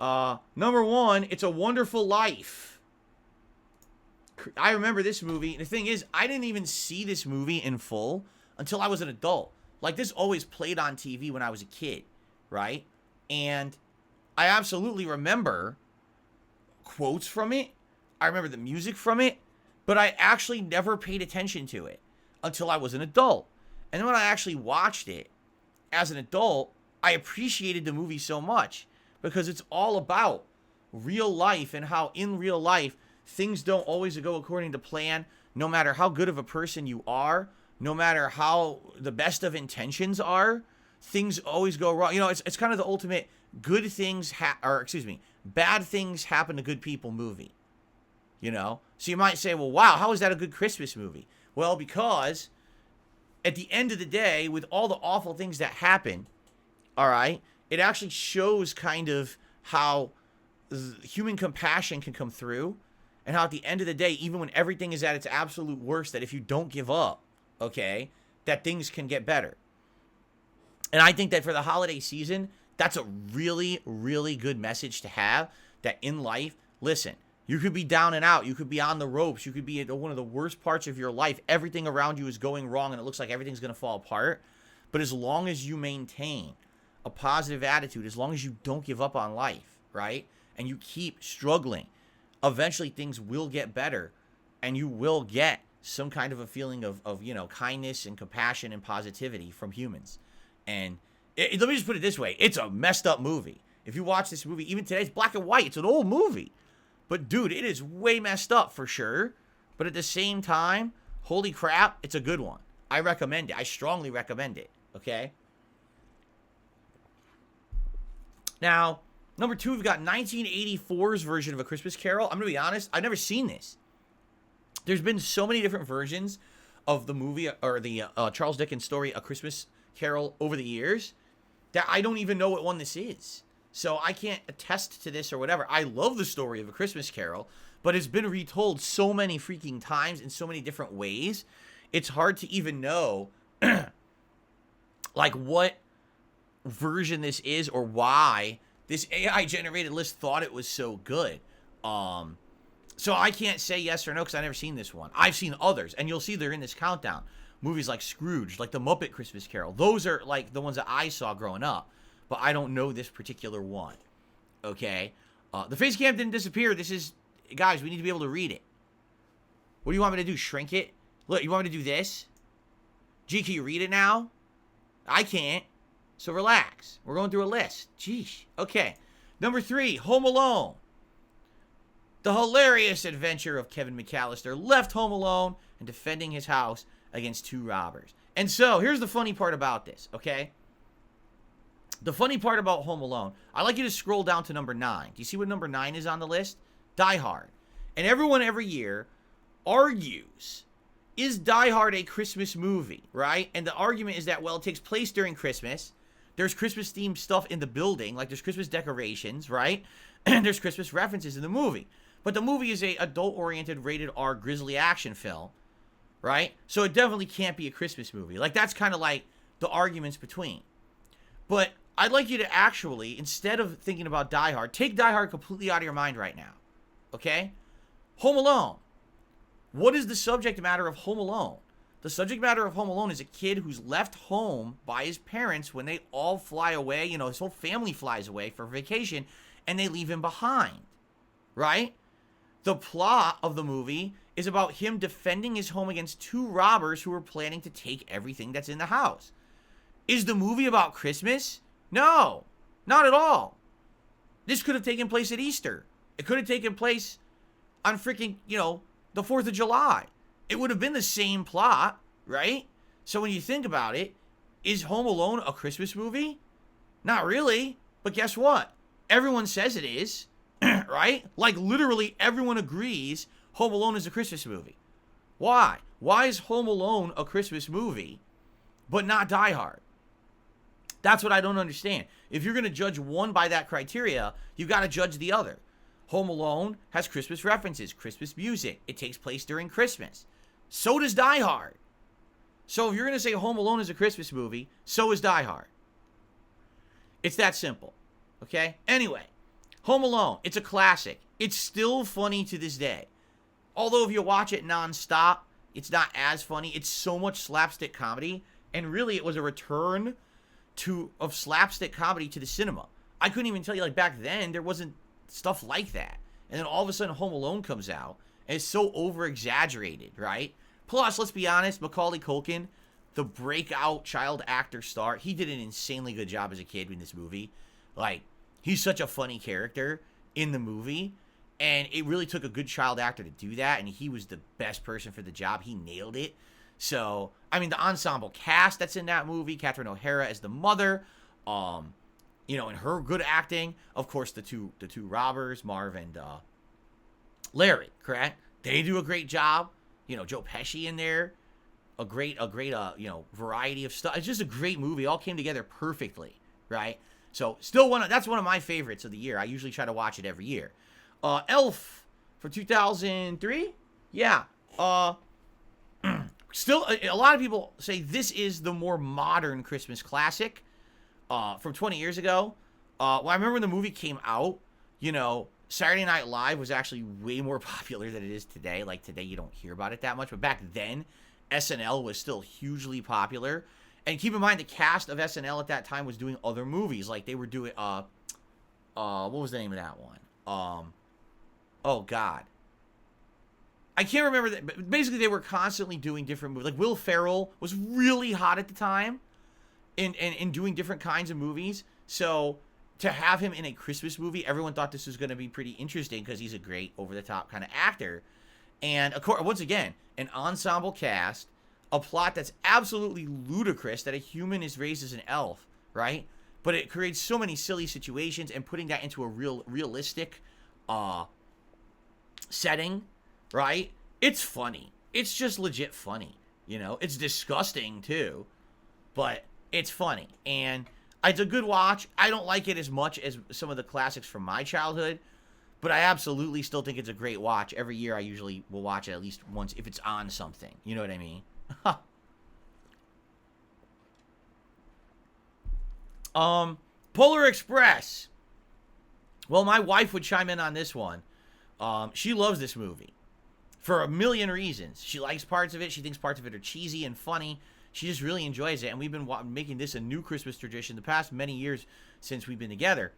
Number one, It's a Wonderful Life. I remember this movie. The thing is, I didn't even see this movie in full until I was an adult. Like, this always played on TV when I was a kid, right? And I absolutely remember quotes from it. I remember the music from it. But I actually never paid attention to it until I was an adult. And then when I actually watched it as an adult, I appreciated the movie so much because it's all about real life and how in real life things don't always go according to plan, no matter how good of a person you are, no matter how the best of intentions are, things always go wrong. You know, it's kind of the ultimate bad things happen to good people movie. You know? So you might say, well, wow, how is that a good Christmas movie? Well, because at the end of the day, with all the awful things that happen, all right, it actually shows kind of how human compassion can come through, and how at the end of the day, even when everything is at its absolute worst, that if you don't give up, okay, that things can get better. And I think that for the holiday season, that's a really, really good message to have, that in life, listen, you could be down and out. You could be on the ropes. You could be at one of the worst parts of your life. Everything around you is going wrong, and it looks like everything's going to fall apart. But as long as you maintain a positive attitude, as long as you don't give up on life, right, and you keep struggling, eventually things will get better, and you will get some kind of a feeling of you know, kindness and compassion and positivity from humans. And let me just put it this way. It's a messed up movie. If you watch this movie, even today, it's black and white. It's an old movie. But, dude, it is way messed up for sure. But at the same time, holy crap, it's a good one. I recommend it. I strongly recommend it. Okay? Now, number two, we've got 1984's version of A Christmas Carol. I'm going to be honest, I've never seen this. There's been so many different versions of the movie, or the Charles Dickens story, A Christmas Carol, over the years, that I don't even know what one this is. So I can't attest to this or whatever. I love the story of A Christmas Carol, but it's been retold so many freaking times in so many different ways. It's hard to even know, like, what version this is or why this AI-generated list thought it was so good. So I can't say yes or no because I've never seen this one. I've seen others, and you'll see they're in this countdown. Movies like Scrooge, like The Muppet Christmas Carol. Those are, like, the ones that I saw growing up. But I don't know this particular one, okay? The face cam didn't disappear. This is, guys, we need to be able to read it. What do you want me to do, shrink it? Look, you want me to do this? Gee, can you read it now? I can't. So relax. We're going through a list. Jeez. Okay. Number three, Home Alone. The hilarious adventure of Kevin McAllister left home alone and defending his house against two robbers. And so, here's the funny part about this, okay? The funny part about Home Alone, I'd like you to scroll down to number 9. Do you see what number 9 is on the list? Die Hard. And everyone every year argues, is Die Hard a Christmas movie, right? And the argument is that, well, it takes place during Christmas. There's Christmas-themed stuff in the building, like there's Christmas decorations, right? And there's Christmas references in the movie. But the movie is a adult-oriented, rated R grisly action film, right? So it definitely can't be a Christmas movie. Like, that's kind of like the arguments between. But I'd like you to actually, instead of thinking about Die Hard, take Die Hard completely out of your mind right now. Okay? Home Alone. What is the subject matter of Home Alone? The subject matter of Home Alone is a kid who's left home by his parents when they all fly away. You know, his whole family flies away for vacation, and they leave him behind. Right? The plot of the movie is about him defending his home against two robbers who are planning to take everything that's in the house. Is the movie about Christmas? No, not at all. This could have taken place at Easter. It could have taken place on freaking, the 4th of July. It would have been the same plot, right? So when you think about it, is Home Alone a Christmas movie? Not really. But guess what? Everyone says it is, right? Like literally everyone agrees Home Alone is a Christmas movie. Why? Why is Home Alone a Christmas movie, but not Die Hard? That's what I don't understand. If you're going to judge one by that criteria, you got to judge the other. Home Alone has Christmas references, Christmas music. It takes place during Christmas. So does Die Hard. So if you're going to say Home Alone is a Christmas movie, so is Die Hard. It's that simple. Okay? Anyway, Home Alone, it's a classic. It's still funny to this day. Although if you watch it nonstop, it's not as funny. It's so much slapstick comedy. And really, it was a return of slapstick comedy to the cinema. I couldn't even tell you, like, back then, there wasn't stuff like that. And then all of a sudden, Home Alone comes out, and it's so over-exaggerated, right? Plus, let's be honest, Macaulay Culkin, the breakout child actor star, he did an insanely good job as a kid in this movie. Like, he's such a funny character in the movie, and it really took a good child actor to do that, and he was the best person for the job. He nailed it. So, I mean, the ensemble cast that's in that movie, Catherine O'Hara as the mother, and her good acting. Of course, the two robbers, Marv and Larry, correct? They do a great job. Joe Pesci in there, a great variety of stuff. It's just a great movie. All came together perfectly, right? So, that's one of my favorites of the year. I usually try to watch it every year. Elf for 2003, yeah. Still, a lot of people say this is the more modern Christmas classic from 20 years ago. Well, I remember when the movie came out, Saturday Night Live was actually way more popular than it is today. Like, today you don't hear about it that much. But back then, SNL was still hugely popular. And keep in mind, the cast of SNL at that time was doing other movies. Like, they were doing, what was the name of that one? Oh, God. I can't remember that, but basically they were constantly doing different movies. Like Will Ferrell was really hot at the time in doing different kinds of movies. So to have him in a Christmas movie, everyone thought this was going to be pretty interesting because he's a great over-the-top kind of actor. And of course, once again, an ensemble cast, a plot that's absolutely ludicrous that a human is raised as an elf, right? But it creates so many silly situations, and putting that into a realistic setting, right? It's funny. It's just legit funny. It's disgusting too, but it's funny. And it's a good watch. I don't like it as much as some of the classics from my childhood, but I absolutely still think it's a great watch. Every year I usually will watch it at least once if it's on something. You know what I mean? Polar Express. Well, my wife would chime in on this one. She loves this movie. For a million reasons. She likes parts of it. She thinks parts of it are cheesy and funny. She just really enjoys it. And we've been making this a new Christmas tradition the past many years since we've been together.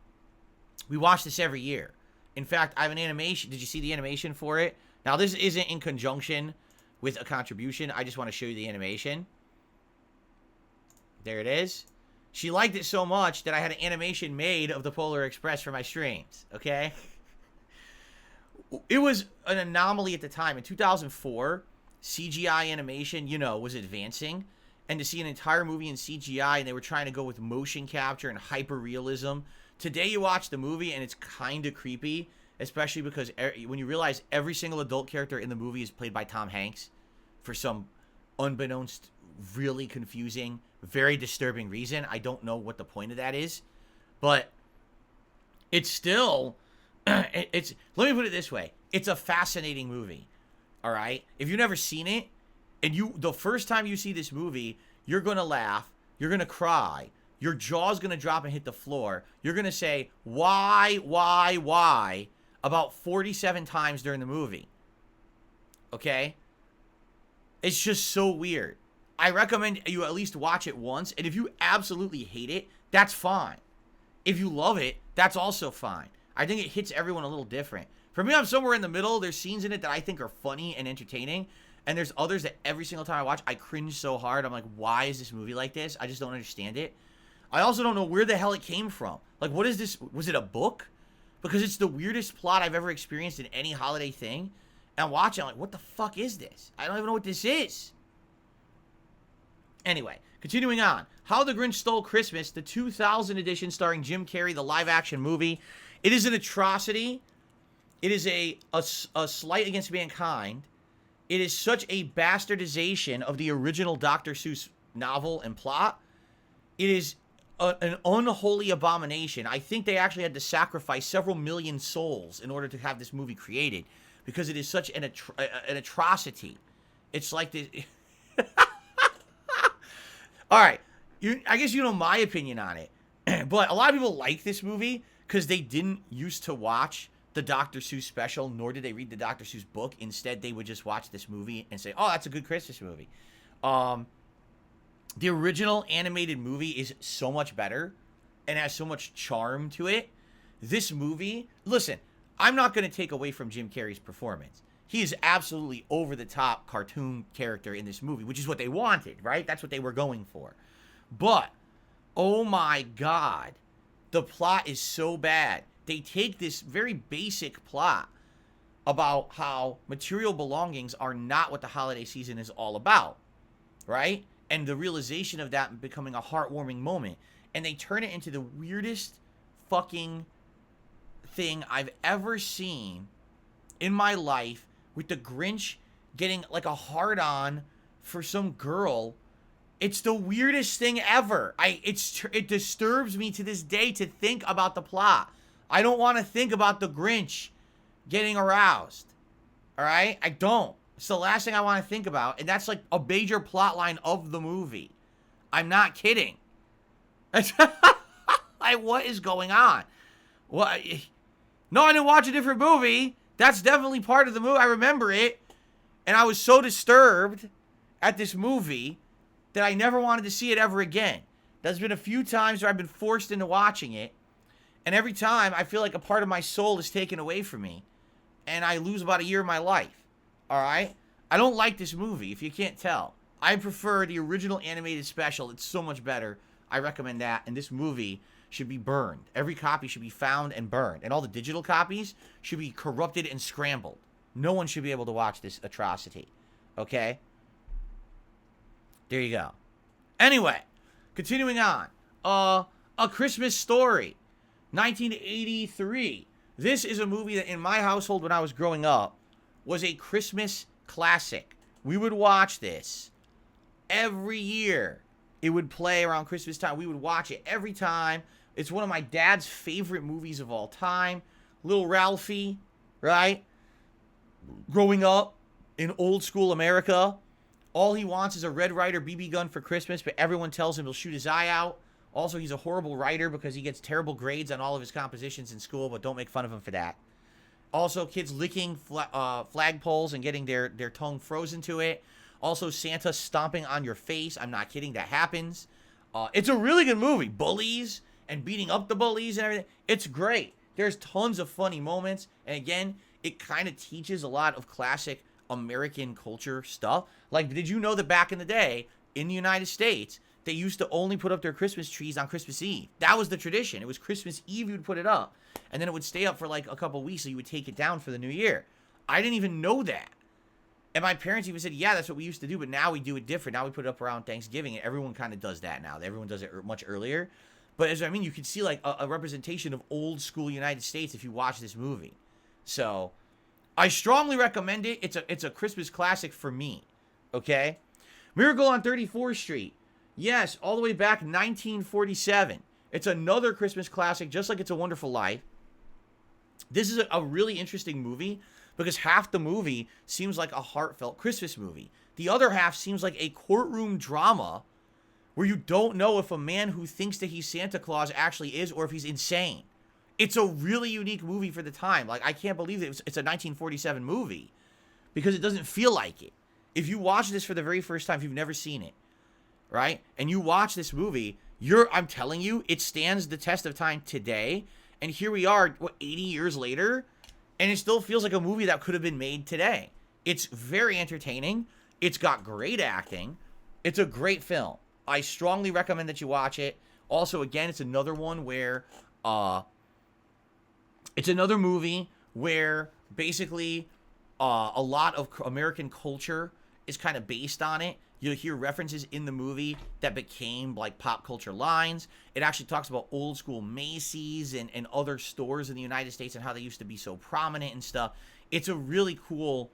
We watch this every year. In fact, I have an animation. Did you see the animation for it? Now, this isn't in conjunction with a contribution. I just want to show you the animation. There it is. She liked it so much that I had an animation made of the Polar Express for my streams. Okay? It was an anomaly at the time. In 2004, CGI animation, was advancing. And to see an entire movie in CGI, and they were trying to go with motion capture and hyper-realism. Today, you watch the movie, and it's kind of creepy. Especially because when you realize every single adult character in the movie is played by Tom Hanks. For some unbeknownst, really confusing, very disturbing reason. I don't know what the point of that is. But it's still... let me put it this way. It's a fascinating movie. All right? If you've never seen it, and the first time you see this movie, you're going to laugh, you're going to cry, your jaw's going to drop and hit the floor. You're going to say, why, about 47 times during the movie. Okay? It's just so weird. I recommend you at least watch it once, and if you absolutely hate it, that's fine. If you love it, that's also fine. I think it hits everyone a little different. For me, I'm somewhere in the middle. There's scenes in it that I think are funny and entertaining, and there's others that every single time I watch, I cringe so hard. I'm like, why is this movie like this? I just don't understand it. I also don't know where the hell it came from. Like, what is this? Was it a book? Because it's the weirdest plot I've ever experienced in any holiday thing. And I'm watching, I'm like, what the fuck is this? I don't even know what this is. Anyway, continuing on. How the Grinch Stole Christmas, the 2000 edition starring Jim Carrey, the live-action movie. It is an atrocity. It is a slight against mankind. It is such a bastardization of the original Dr. Seuss novel and plot. It is an unholy abomination. I think they actually had to sacrifice several million souls in order to have this movie created, because it is such an atrocity. It's like this. All right, I guess you know my opinion on it, but a lot of people like this movie because they didn't used to watch the Dr. Seuss special, nor did they read the Dr. Seuss book. Instead, they would just watch this movie and say, oh, that's a good Christmas movie. The original animated movie is so much better and has so much charm to it. This movie, listen, I'm not going to take away from Jim Carrey's performance. He is absolutely over-the-top cartoon character in this movie, which is what they wanted, right? That's what they were going for. But, oh my God, the plot is so bad. They take this very basic plot about how material belongings are not what the holiday season is all about, right? And the realization of that becoming a heartwarming moment. And they turn it into the weirdest fucking thing I've ever seen in my life, with the Grinch getting like a hard-on for some girl. It's the weirdest thing ever. It disturbs me to this day to think about the plot. I don't want to think about the Grinch getting aroused. All right? I don't. It's the last thing I want to think about, and that's like a major plot line of the movie. I'm not kidding. Like, what is going on? What? No, I didn't watch a different movie. That's definitely part of the movie. I remember it. And I was so disturbed at this movie that I never wanted to see it ever again. There's been a few times where I've been forced into watching it. And every time, I feel like a part of my soul is taken away from me. And I lose about a year of my life. Alright? I don't like this movie, if you can't tell. I prefer the original animated special. It's so much better. I recommend that. And this movie should be burned. Every copy should be found and burned. And all the digital copies should be corrupted and scrambled. No one should be able to watch this atrocity. Okay? There you go. Anyway, continuing on. A Christmas Story. 1983. This is a movie that in my household when I was growing up was a Christmas classic. We would watch this every year. It would play around Christmas time. We would watch it every time. It's one of my dad's favorite movies of all time. Little Ralphie, right? Growing up in old school America, all he wants is a Red Ryder BB gun for Christmas, but everyone tells him he'll shoot his eye out. Also, he's a horrible writer because he gets terrible grades on all of his compositions in school, but don't make fun of him for that. Also, kids licking flagpoles and getting their tongue frozen to it. Also, Santa stomping on your face. I'm not kidding. That happens. It's a really good movie. Bullies and beating up the bullies and everything. It's great. There's tons of funny moments. And again, it kind of teaches a lot of classic American culture stuff. Like, did you know that back in the day, in the United States, they used to only put up their Christmas trees on Christmas Eve? That was the tradition. It was Christmas Eve you would put it up. And then it would stay up for like a couple weeks, so you would take it down for the new year. I didn't even know that. And my parents even said, yeah, that's what we used to do, but now we do it different. Now we put it up around Thanksgiving, and everyone kind of does that now. Everyone does it much earlier. But as I mean, you could see like a representation of old school United States if you watch this movie. So I strongly recommend it. It's a Christmas classic for me. Okay? Miracle on 34th Street. Yes, all the way back 1947. It's another Christmas classic, just like It's a Wonderful Life. This is a really interesting movie because half the movie seems like a heartfelt Christmas movie. The other half seems like a courtroom drama where you don't know if a man who thinks that he's Santa Claus actually is or if he's insane. It's a really unique movie for the time. Like, I can't believe it's a 1947 movie because it doesn't feel like it. If you watch this for the very first time, if you've never seen it, right, and you watch this movie, I'm telling you, it stands the test of time today. And here we are, 80 years later, and it still feels like a movie that could have been made today. It's very entertaining. It's got great acting. It's a great film. I strongly recommend that you watch it. Also, again, it's another one where, it's another movie where basically a lot of American culture is kind of based on it. You'll hear references in the movie that became like pop culture lines. It actually talks about old school Macy's and other stores in the United States and how they used to be so prominent and stuff. It's a really cool,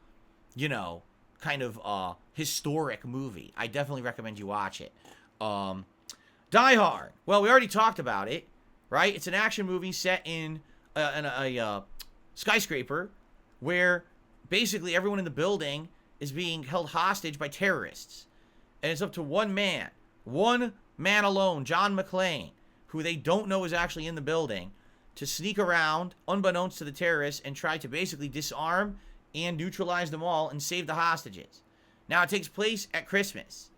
you know, kind of historic movie. I definitely recommend you watch it. Die Hard. Well, we already talked about it, right? It's an action movie set in a skyscraper where basically everyone in the building is being held hostage by terrorists. And it's up to one man alone, John McClane, who they don't know is actually in the building, to sneak around, unbeknownst to the terrorists, and try to basically disarm and neutralize them all and save the hostages. Now, it takes place at Christmas.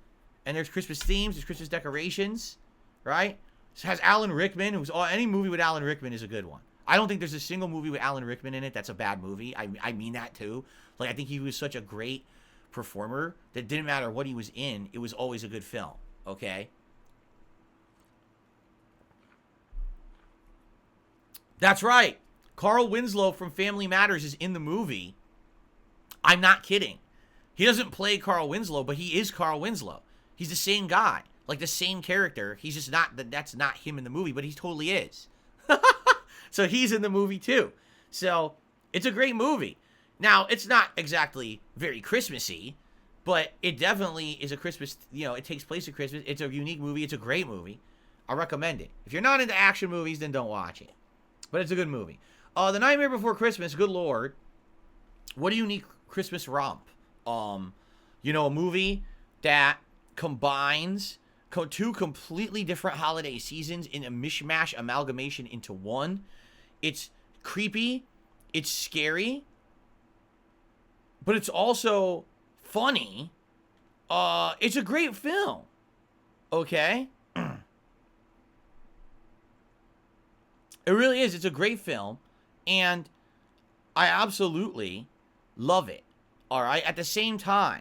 And there's Christmas themes, there's Christmas decorations, right? It has Alan Rickman, any movie with Alan Rickman is a good one. I don't think there's a single movie with Alan Rickman in it that's a bad movie. I mean that too. Like, I think he was such a great performer that didn't matter what he was in, it was always a good film, okay? That's right. Carl Winslow from Family Matters is in the movie. I'm not kidding. He doesn't play Carl Winslow, but he is Carl Winslow. He's the same guy, like the same character. He's just not, that's not him in the movie, but he totally is. So he's in the movie too. So it's a great movie. Now, it's not exactly very Christmassy, but it definitely is a Christmas, you know, it takes place at Christmas. It's a unique movie. It's a great movie. I recommend it. If you're not into action movies, then don't watch it. But it's a good movie. The Nightmare Before Christmas, good Lord. What a unique Christmas romp. You know, a movie that combines two completely different holiday seasons in a mishmash amalgamation into one. It's creepy. It's scary. But it's also funny. It's a great film. Okay? It really is. It's a great film. And I absolutely love it. All right? At the same time,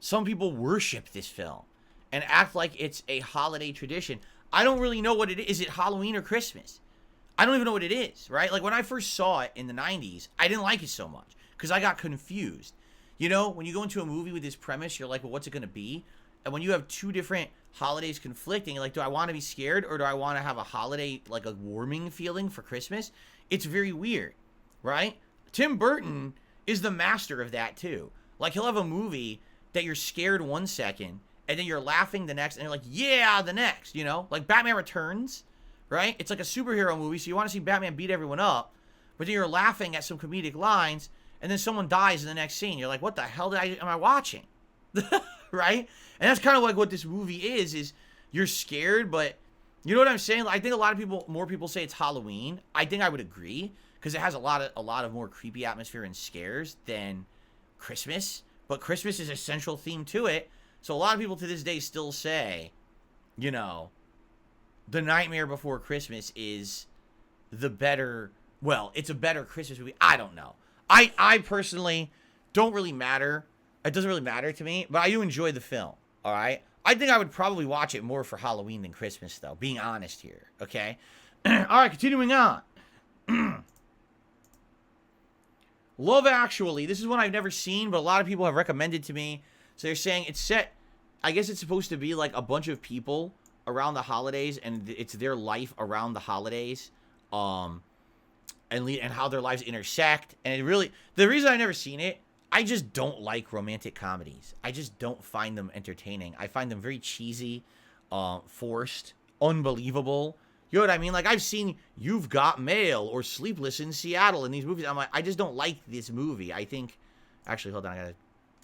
some people worship this film and act like it's a holiday tradition. I don't really know what it is. Is it Halloween or Christmas? I don't even know what it is, right? Like, when I first saw it in the 90s, I didn't like it so much because I got confused. You know, when you go into a movie with this premise, you're like, well, what's it going to be? And when you have two different holidays conflicting, like, do I want to be scared or do I want to have a holiday, like a warming feeling for Christmas? It's very weird, right? Tim Burton is the master of that too. Like, he'll have a movie that you're scared one second and then you're laughing the next and you're like, yeah, the next, you know? Like Batman Returns, right? It's like a superhero movie, so you want to see Batman beat everyone up, but then you're laughing at some comedic lines and then someone dies in the next scene. You're like, what the hell am I watching? Right? And that's kind of like what this movie is you're scared, but you know what I'm saying? I think more people say it's Halloween. I think I would agree because it has a lot of more creepy atmosphere and scares than Christmas. But Christmas is a central theme to it. So a lot of people to this day still say, you know, The Nightmare Before Christmas is the better, well, it's a better Christmas movie. I don't know. I personally don't really matter. It doesn't really matter to me, but I do enjoy the film, all right? I think I would probably watch it more for Halloween than Christmas, though, being honest here, okay? All right, continuing on. Love Actually. This is one I've never seen, but a lot of people have recommended to me. So they're saying it's set, I guess it's supposed to be like a bunch of people around the holidays, and it's their life around the holidays, and how their lives intersect. And it really, the reason I've never seen it, I just don't like romantic comedies. I just don't find them entertaining. I find them very cheesy, forced, unbelievable. You know what I mean? Like, I've seen You've Got Mail or Sleepless in Seattle in these movies. I'm like, I just don't like this movie. I think, actually, hold on, I gotta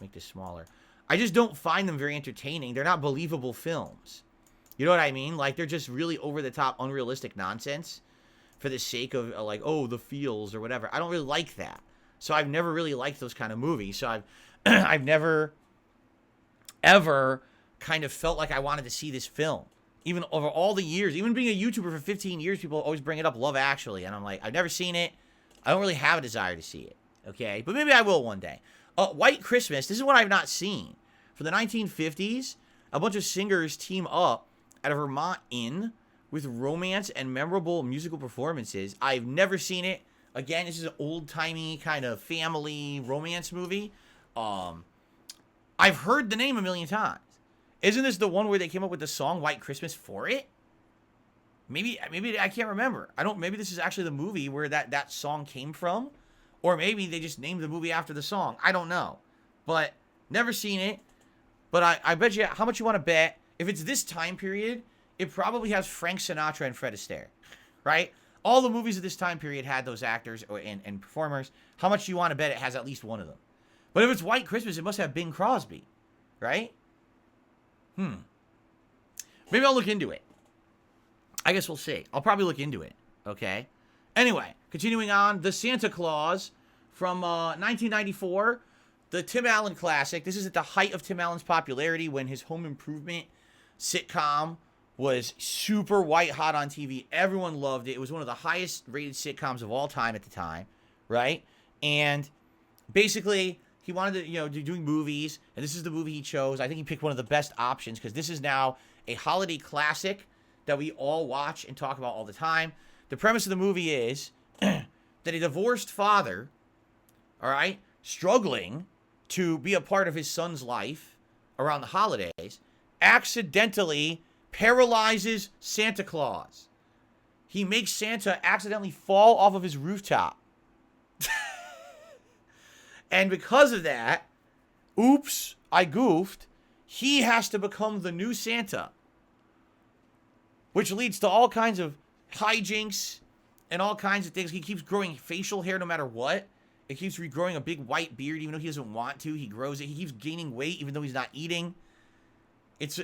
make this smaller. I just don't find them very entertaining. They're not believable films. You know what I mean? Like, they're just really over-the-top, unrealistic nonsense for the sake of, like, oh, the feels or whatever. I don't really like that. So I've never really liked those kind of movies. So I've never, ever kind of felt like I wanted to see this film. Even over all the years, even being a YouTuber for 15 years, people always bring it up, Love Actually. And I'm like, I've never seen it. I don't really have a desire to see it. Okay? But maybe I will one day. White Christmas, this is one I've not seen. For the 1950s, a bunch of singers team up at a Vermont inn with romance and memorable musical performances. I've never seen it. Again, this is an old-timey kind of family romance movie. I've heard the name a million times. Isn't this the one where they came up with the song White Christmas for it? Maybe I can't remember. Maybe this is actually the movie where that song came from. Or maybe they just named the movie after the song. I don't know. But never seen it. But I bet you, how much you want to bet? If it's this time period, it probably has Frank Sinatra and Fred Astaire. Right? All the movies of this time period had those actors and performers. How much do you want to bet it has at least one of them? But if it's White Christmas, it must have Bing Crosby. Right? Maybe I'll look into it. I guess we'll see. I'll probably look into it. Okay? Anyway, continuing on. The Santa Claus from 1994. The Tim Allen classic. This is at the height of Tim Allen's popularity when his home improvement sitcom was super white hot on TV. Everyone loved it. It was one of the highest rated sitcoms of all time at the time. Right? And basically, he wanted to, doing movies. And this is the movie he chose. I think he picked one of the best options because this is now a holiday classic that we all watch and talk about all the time. The premise of the movie is that a divorced father, all right, struggling to be a part of his son's life around the holidays, accidentally paralyzes Santa Claus. He makes Santa accidentally fall off of his rooftop. And because of that, oops, I goofed, he has to become the new Santa. Which leads to all kinds of hijinks and all kinds of things. He keeps growing facial hair no matter what. It keeps regrowing a big white beard even though he doesn't want to. He grows it. He keeps gaining weight even though he's not eating. It's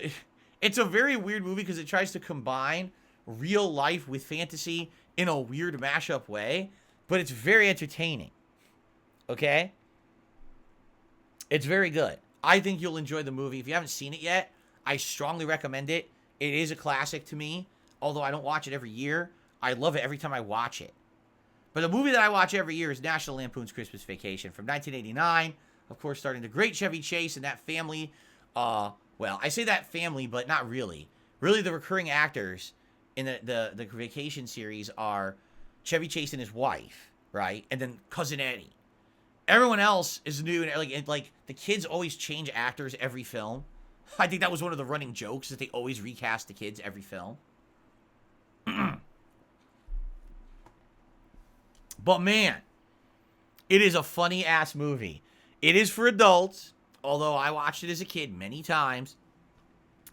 a very weird movie because it tries to combine real life with fantasy in a weird mashup way. But it's very entertaining. Okay? It's very good. I think you'll enjoy the movie. If you haven't seen it yet, I strongly recommend it. It is a classic to me, although I don't watch it every year. I love it every time I watch it. But the movie that I watch every year is National Lampoon's Christmas Vacation from 1989. Of course, starring the great Chevy Chase and that family. Well, I say that family, but not really. Really, the recurring actors in the Vacation series are Chevy Chase and his wife, right? And then Cousin Eddie. Everyone else is new, and like the kids always change actors every film. I think that was one of the running jokes, that they always recast the kids every film. But man, it is a funny-ass movie. It is for adults, although I watched it as a kid many times.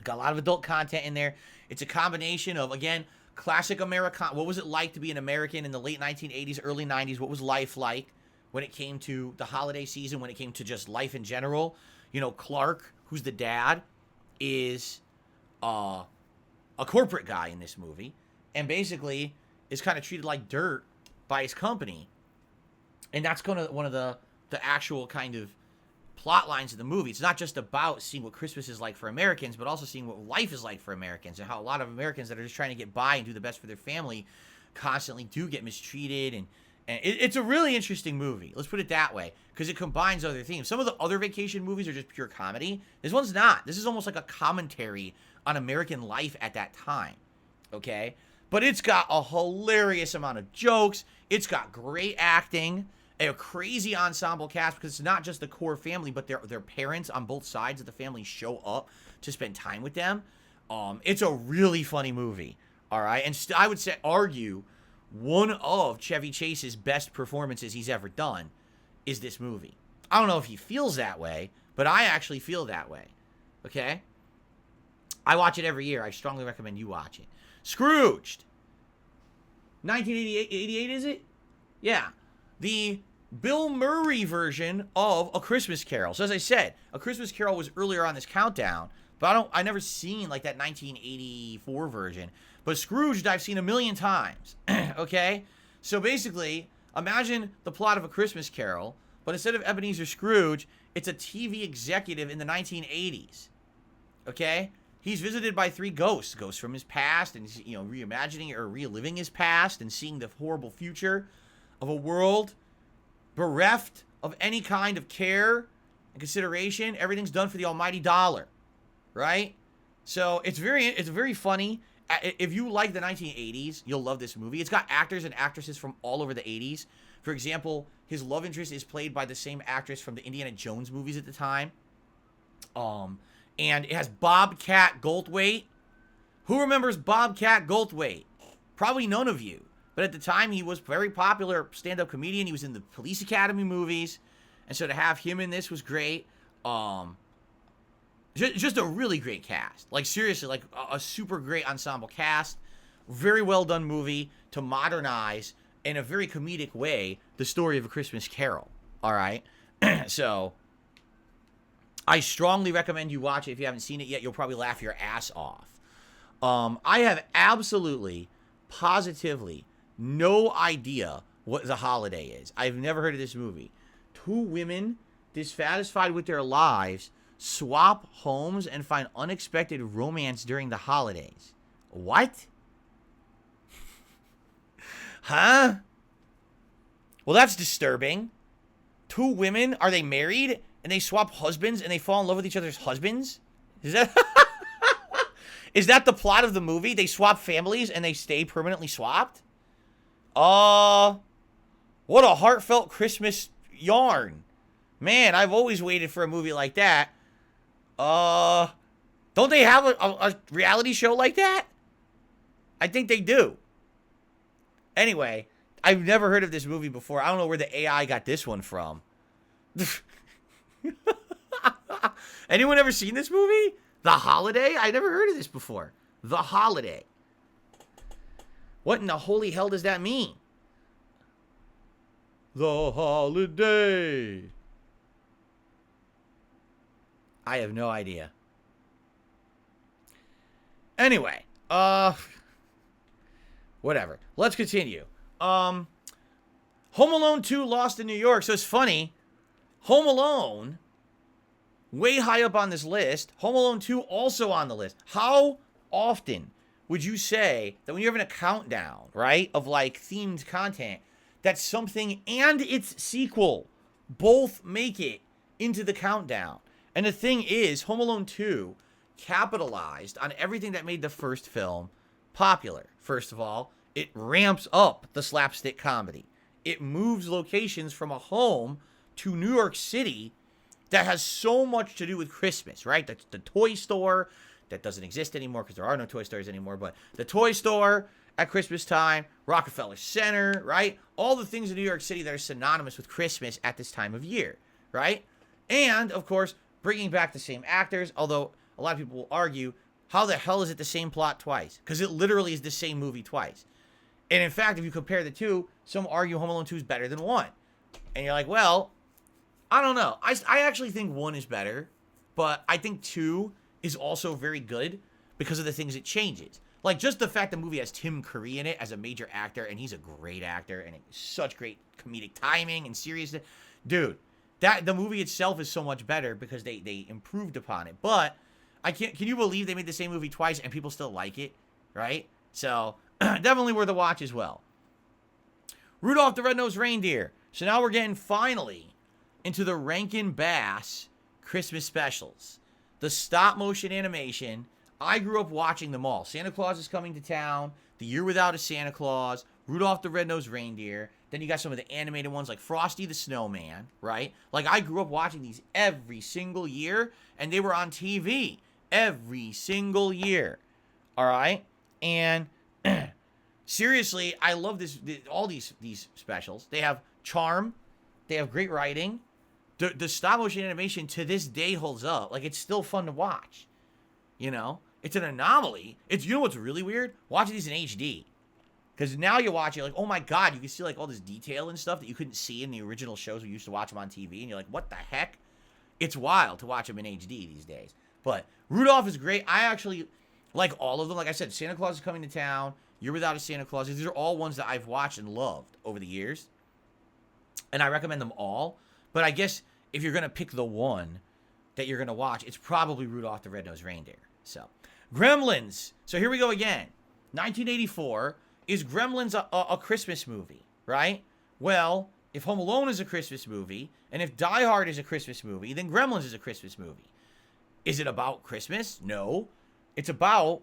Got a lot of adult content in there. It's a combination of, again, classic Americana. What was it like to be an American in the late 1980s, early 90s? What was life like when it came to the holiday season, when it came to just life in general? Clark, who's the dad, is a corporate guy in this movie, and basically is kind of treated like dirt by his company. And that's kind of one of the actual kind of plot lines of the movie. It's not just about seeing what Christmas is like for Americans, but also seeing what life is like for Americans, and how a lot of Americans that are just trying to get by and do the best for their family constantly do get mistreated. And it's a really interesting movie. Let's put it that way, because it combines other themes. Some of the other vacation movies are just pure comedy. This one's not. This is almost like a commentary on American life at that time, okay? But it's got a hilarious amount of jokes. It's got great acting, a crazy ensemble cast, because it's not just the core family, but their parents on both sides of the family show up to spend time with them. It's a really funny movie, all right? And I would argue one of Chevy Chase's best performances he's ever done is this movie. I don't know if he feels that way, but I actually feel that way. Okay? I watch it every year. I strongly recommend you watch it. Scrooged. 1988, 88 is it? Yeah. The Bill Murray version of A Christmas Carol. So as I said, A Christmas Carol was earlier on this countdown, But I never seen like that 1984 version. But Scrooged I've seen a million times. Okay? So basically, imagine the plot of A Christmas Carol, but instead of Ebenezer Scrooge, it's a TV executive in the 1980s. Okay? He's visited by 3 ghosts. Ghosts from his past, and he's, reimagining or reliving his past and seeing the horrible future of a world bereft of any kind of care and consideration. Everything's done for the almighty dollar. Right? So it's very funny. If you like the 1980s, you'll love this movie. It's got actors and actresses from all over the 80s. For example, his love interest is played by the same actress from the Indiana Jones movies at the time. And it has Bobcat Goldthwait. Who remembers Bobcat Goldthwait? Probably none of you. But at the time, he was a very popular stand-up comedian. He was in the Police Academy movies. And so to have him in this was great. Just a really great cast. Like, seriously, like a super great ensemble cast. Very well done movie to modernize, in a very comedic way, the story of A Christmas Carol. All right? So, I strongly recommend you watch it. If you haven't seen it yet, you'll probably laugh your ass off. I have absolutely, positively, no idea what The Holiday is. I've never heard of this movie. 2 women dissatisfied with their lives swap homes and find unexpected romance during the holidays. What? Huh? Well, that's disturbing. 2 women, are they married? And they swap husbands and they fall in love with each other's husbands? Is that Is that the plot of the movie? They swap families and they stay permanently swapped? What a heartfelt Christmas yarn. Man, I've always waited for a movie like that. Don't they have a reality show like that? I think they do. Anyway, I've never heard of this movie before. I don't know where the AI got this one from. Anyone ever seen this movie? The Holiday? I never heard of this before. The Holiday. What in the holy hell does that mean? The Holiday. I have no idea. Anyway, whatever. Let's continue. Home Alone 2 Lost in New York. So it's funny. Home Alone, way high up on this list. Home Alone 2 also on the list. How often would you say that when you're having a countdown, right, of like themed content, that something and its sequel both make it into the countdown? And the thing is, Home Alone 2 capitalized on everything that made the first film popular. First of all, it ramps up the slapstick comedy. It moves locations from a home to New York City that has so much to do with Christmas, right? The toy store that doesn't exist anymore because there are no toy stores anymore, but the toy store at Christmas time, Rockefeller Center, right? All the things in New York City that are synonymous with Christmas at this time of year, right? And, of course, bringing back the same actors, although a lot of people will argue, how the hell is it the same plot twice? Because it literally is the same movie twice. And in fact, if you compare the two, some argue Home Alone 2 is better than 1. And you're like, well, I don't know. I actually think 1 is better, but I think 2 is also very good because of the things it changes. Like, just the fact the movie has Tim Curry in it as a major actor, and he's a great actor, and it's such great comedic timing and seriousness. Dude, the movie itself is so much better because they improved upon it. But can you believe they made the same movie twice and people still like it, right? So definitely worth a watch as well. Rudolph the Red-Nosed Reindeer. So now we're getting finally into the Rankin Bass Christmas specials. The stop motion animation. I grew up watching them all. Santa Claus is Coming to Town, The Year Without a Santa Claus, Rudolph the Red-Nosed Reindeer. Then you got some of the animated ones like Frosty the Snowman, right? Like, I grew up watching these every single year, and they were on TV every single year, all right? And seriously, I love all these specials. They have charm. They have great writing. The stop-motion animation to this day holds up. Like, it's still fun to watch, you know? It's an anomaly. You know what's really weird? Watching these in HD. Because now you watch it like, oh my god, you can see like all this detail and stuff that you couldn't see in the original shows we used to watch them on TV. And you're like, what the heck? It's wild to watch them in HD these days. But Rudolph is great. I actually like all of them. Like I said, Santa Claus is Coming to Town, You're Without a Santa Claus. These are all ones that I've watched and loved over the years. And I recommend them all. But I guess if you're going to pick the one that you're going to watch, it's probably Rudolph the Red-Nosed Reindeer. So, Gremlins. So here we go again. 1984. Is Gremlins a Christmas movie, right? Well, if Home Alone is a Christmas movie, and if Die Hard is a Christmas movie, then Gremlins is a Christmas movie. Is it about Christmas? No. It's about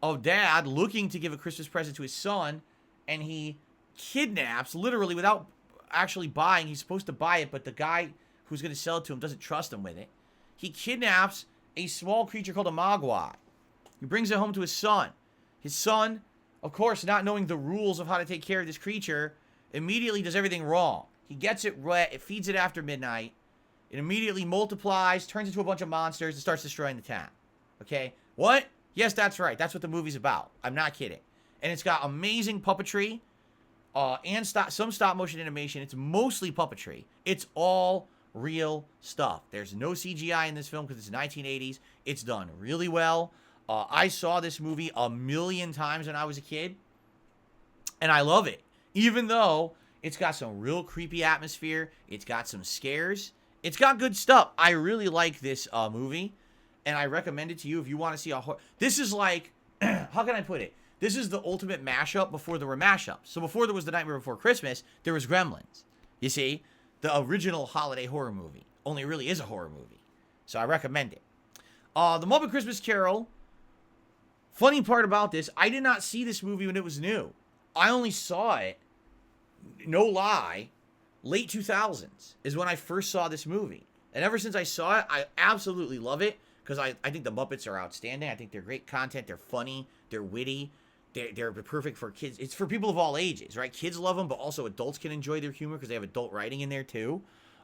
a dad looking to give a Christmas present to his son, and he kidnaps, literally without actually buying. He's supposed to buy it, but the guy who's going to sell it to him doesn't trust him with it. He kidnaps a small creature called a Mogwai. He brings it home to his son. His son, of course, not knowing the rules of how to take care of this creature, immediately does everything wrong. He gets it wet, it feeds it after midnight, it immediately multiplies, turns into a bunch of monsters, and starts destroying the town. Okay? What? Yes, that's right. That's what the movie's about. I'm not kidding. And it's got amazing puppetry, and some stop-motion animation. It's mostly puppetry. It's all real stuff. There's no CGI in this film because it's 1980s. It's done really well. I saw this movie a million times when I was a kid, and I love it. Even though it's got some real creepy atmosphere, it's got some scares, it's got good stuff. I really like this movie, and I recommend it to you if you want to see a horror. This is like, how can I put it? This is the ultimate mashup before there were mashups. So before there was The Nightmare Before Christmas, there was Gremlins. You see? The original holiday horror movie. Only really is a horror movie. So I recommend it. The Muppet Christmas Carol. Funny part about this, I did not see this movie when it was new. I only saw it, no lie, late 2000s is when I first saw this movie. And ever since I saw it, I absolutely love it because I think the Muppets are outstanding. I think they're great content. They're funny. They're witty. They're perfect for kids. It's for people of all ages, right? Kids love them, but also adults can enjoy their humor because they have adult writing in there too.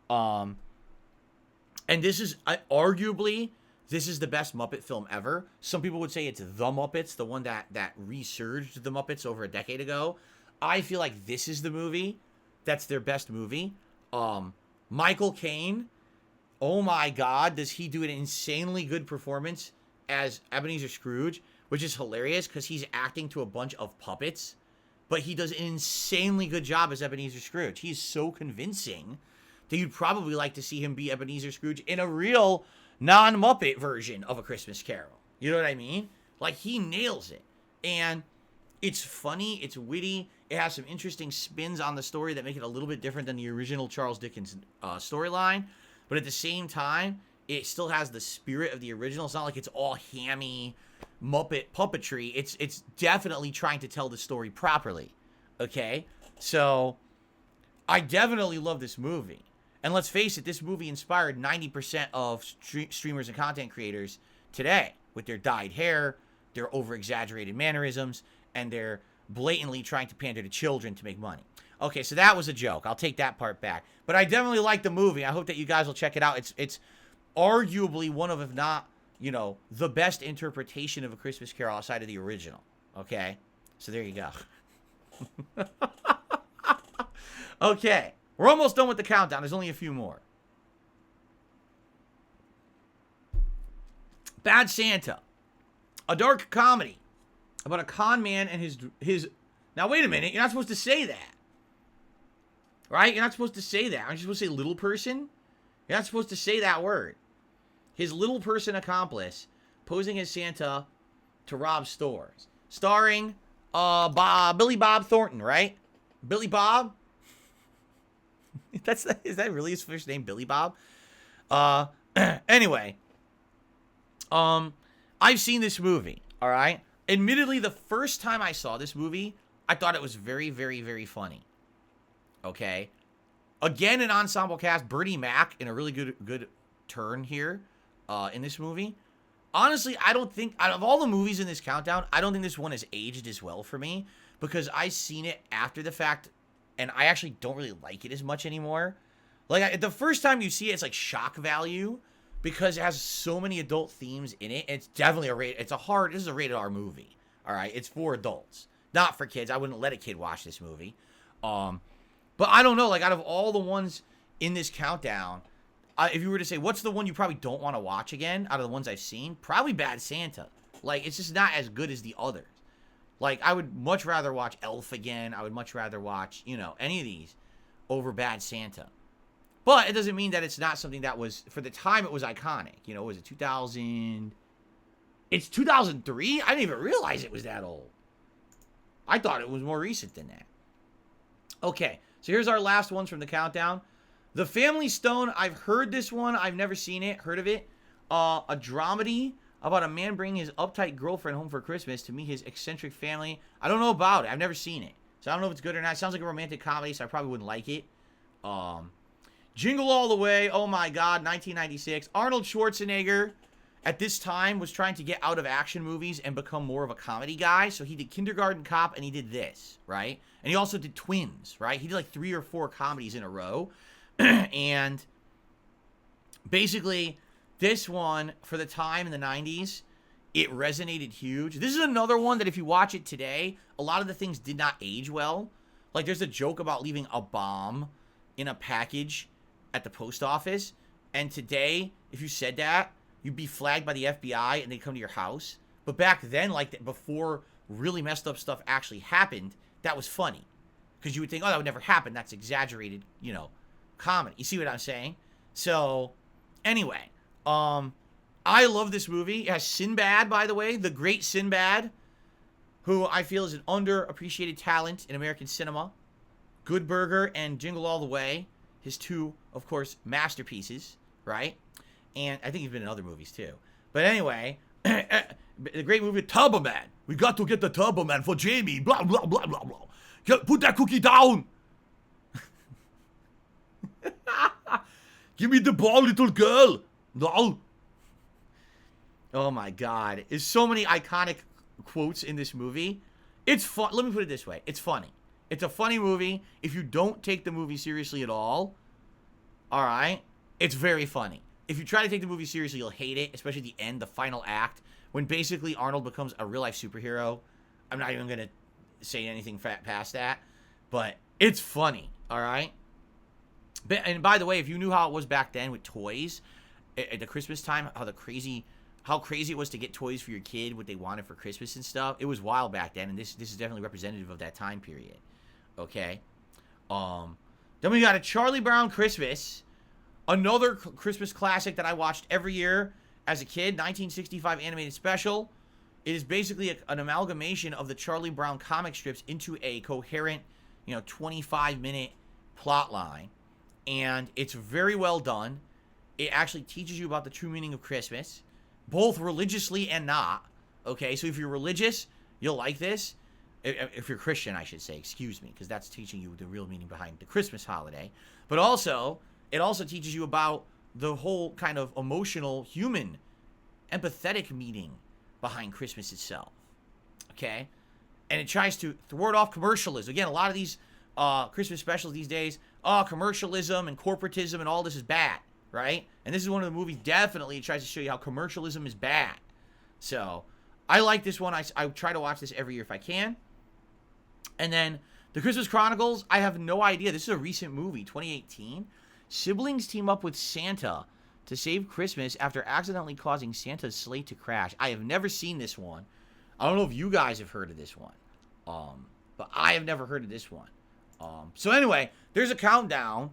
And this is arguably... This is the best Muppet film ever. Some people would say it's The Muppets, the one that resurged the Muppets over a decade ago. I feel like this is the movie that's their best movie. Michael Caine, oh my God, does he do an insanely good performance as Ebenezer Scrooge, which is hilarious because he's acting to a bunch of puppets, but he does an insanely good job as Ebenezer Scrooge. He's so convincing that you'd probably like to see him be Ebenezer Scrooge in a real non-Muppet version of A Christmas Carol. You know what I mean? Like, he nails it. And it's funny, it's witty, it has some interesting spins on the story that make it a little bit different than the original Charles Dickens storyline, but at the same time, it still has the spirit of the original. It's not like it's all hammy Muppet puppetry. It's definitely trying to tell the story properly, okay? So, I definitely love this movie. And let's face it, this movie inspired 90% of streamers and content creators today with their dyed hair, their over-exaggerated mannerisms, and their blatantly trying to pander to children to make money. Okay, so that was a joke. I'll take that part back. But I definitely like the movie. I hope that you guys will check it out. It's arguably one of, if not, you know, the best interpretation of A Christmas Carol outside of the original. Okay? So there you go. Okay. We're almost done with the countdown. There's only a few more. Bad Santa. A dark comedy about a con man and his... Now, wait a minute. You're not supposed to say that. Right? You're not supposed to say that. Aren't you supposed to say little person? You're not supposed to say that word. His little person accomplice posing as Santa to rob stores. Starring Billy Bob Thornton, right? Billy Bob? Is that really his first name, Billy Bob? Anyway. I've seen this movie, all right? Admittedly, the first time I saw this movie, I thought it was very, very, very funny. Okay? Again, an ensemble cast. Bernie Mac in a really good turn here in this movie. Honestly, I don't think, out of all the movies in this countdown, I don't think this one has aged as well for me because I've seen it after the fact, and I actually don't really like it as much anymore. Like, the first time you see it, it's like shock value because it has so many adult themes in it. It's definitely this is a rated R movie. All right? It's for adults, not for kids. I wouldn't let a kid watch this movie. But I don't know, like, out of all the ones in this countdown, if you were to say, what's the one you probably don't want to watch again out of the ones I've seen? Probably Bad Santa. Like, it's just not as good as the others. Like, I would much rather watch Elf again. I would much rather watch, you know, any of these over Bad Santa. But it doesn't mean that it's not something that was, for the time, it was iconic. You know, was it 2000? It's 2003? I didn't even realize it was that old. I thought it was more recent than that. Okay, so here's our last ones from the countdown. The Family Stone, I've heard this one. I've never seen it, heard of it. A dramedy about a man bringing his uptight girlfriend home for Christmas to meet his eccentric family. I don't know about it. I've never seen it. So I don't know if it's good or not. It sounds like a romantic comedy, so I probably wouldn't like it. Jingle All the Way, oh my God, 1996. Arnold Schwarzenegger, at this time, was trying to get out of action movies and become more of a comedy guy. So he did Kindergarten Cop and he did this, right? And he also did Twins, right? He did like 3 or 4 comedies in a row. And basically, this one, for the time in the 90s, it resonated huge. This is another one that if you watch it today, a lot of the things did not age well. Like, there's a joke about leaving a bomb in a package at the post office. And today, if you said that, you'd be flagged by the FBI and they'd come to your house. But back then, like, before really messed up stuff actually happened, that was funny. Because you would think, oh, that would never happen. That's exaggerated, you know, comedy. You see what I'm saying? So, anyway, I love this movie. It has Sinbad, by the way, the great Sinbad, who I feel is an underappreciated talent in American cinema. Good Burger and Jingle All the Way, his 2, of course, masterpieces, right? And I think he's been in other movies too. But anyway, the great movie Turbo Man. We got to get the Turbo Man for Jamie. Blah blah blah blah blah. Put that cookie down. Give me the ball, little girl. No. Oh my God. There's so many iconic quotes in this movie. It's fun. Let me put it this way. It's funny. It's a funny movie. If you don't take the movie seriously at all right, it's very funny. If you try to take the movie seriously, you'll hate it, especially the end, the final act, when basically Arnold becomes a real-life superhero. I'm not even going to say anything past that, but it's funny, all right? And by the way, if you knew how it was back then with toys, at the Christmas time, how crazy it was to get toys for your kid, what they wanted for Christmas and stuff, it was wild back then, and this is definitely representative of that time period, okay? Then we got A Charlie Brown Christmas, another Christmas classic that I watched every year as a kid, 1965 animated special. It is basically an amalgamation of the Charlie Brown comic strips into a coherent, 25-minute plot line. And it's very well done. It actually teaches you about the true meaning of Christmas, both religiously and not. Okay, so if you're religious, you'll like this. If you're Christian, I should say, excuse me, because that's teaching you the real meaning behind the Christmas holiday. But also, it also teaches you about the whole kind of emotional, human, empathetic meaning behind Christmas itself. Okay? And it tries to thwart off commercialism. Again, a lot of these Christmas specials these days, commercialism and corporatism and all this is bad, right? And this is one of the movies definitely tries to show you how commercialism is bad. So, I like this one. I try to watch this every year if I can. And then, The Christmas Chronicles, I have no idea. This is a recent movie, 2018. Siblings team up with Santa to save Christmas after accidentally causing Santa's sleigh to crash. I have never seen this one. I don't know if you guys have heard of this one. But I have never heard of this one. So anyway, there's a countdown,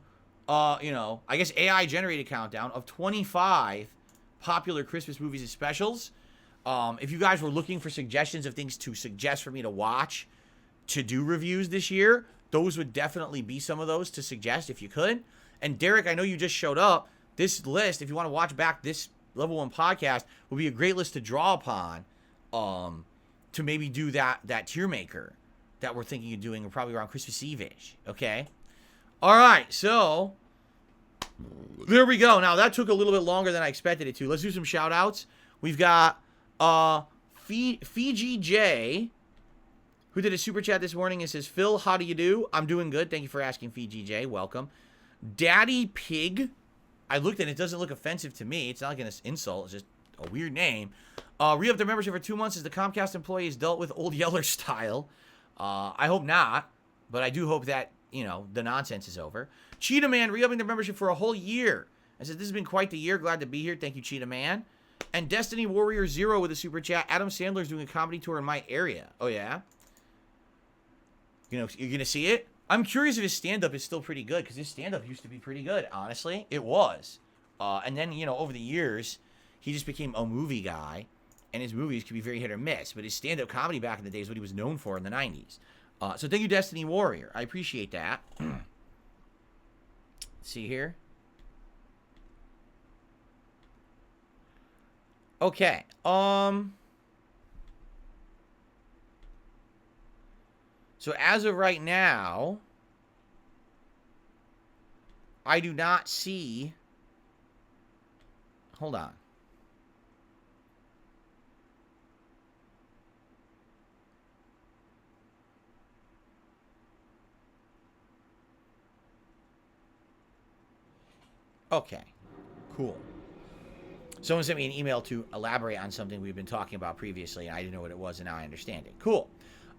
I guess AI-generated countdown of 25 popular Christmas movies and specials. If you guys were looking for suggestions of things to suggest for me to watch, to do reviews this year, those would definitely be some of those to suggest if you could. And Derek, I know you just showed up. This list, if you want to watch back this Level 1 podcast, will be a great list to draw upon to maybe do that tier maker that we're thinking of doing probably around Christmas Eve-ish, okay? All right, so there we go. Now, that took a little bit longer than I expected it to. Let's do some shout-outs. We've got Fiji J, who did a super chat this morning and says, Phil, how do you do? I'm doing good. Thank you for asking, Fiji J. Welcome. Daddy Pig. I looked and it doesn't look offensive to me. It's not like an insult. It's just a weird name. Re-up their membership for 2 months as the Comcast employee is dealt with Old Yeller style. I hope not, but I do hope that, the nonsense is over. Cheetah Man re-upping their membership for a whole year I said, this has been quite the year. Glad to be here. Thank you, Cheetah Man. And Destiny Warrior Zero with a super chat. Adam Sandler's doing a comedy tour in my area. Oh, yeah? You know, you're going to see it? I'm curious if his stand-up is still pretty good, because his stand-up used to be pretty good, honestly. It was. And then, you know, over the years, he just became a movie guy, and his movies could be very hit or miss. But his stand-up comedy back in the day is what he was known for in the 90s. So thank you, Destiny Warrior. I appreciate that. See here? Okay. So as of right now, I do not see... Hold on. Okay. Cool. Someone sent me an email to elaborate on something we've been talking about previously, and I didn't know what it was, and now I understand it. Cool.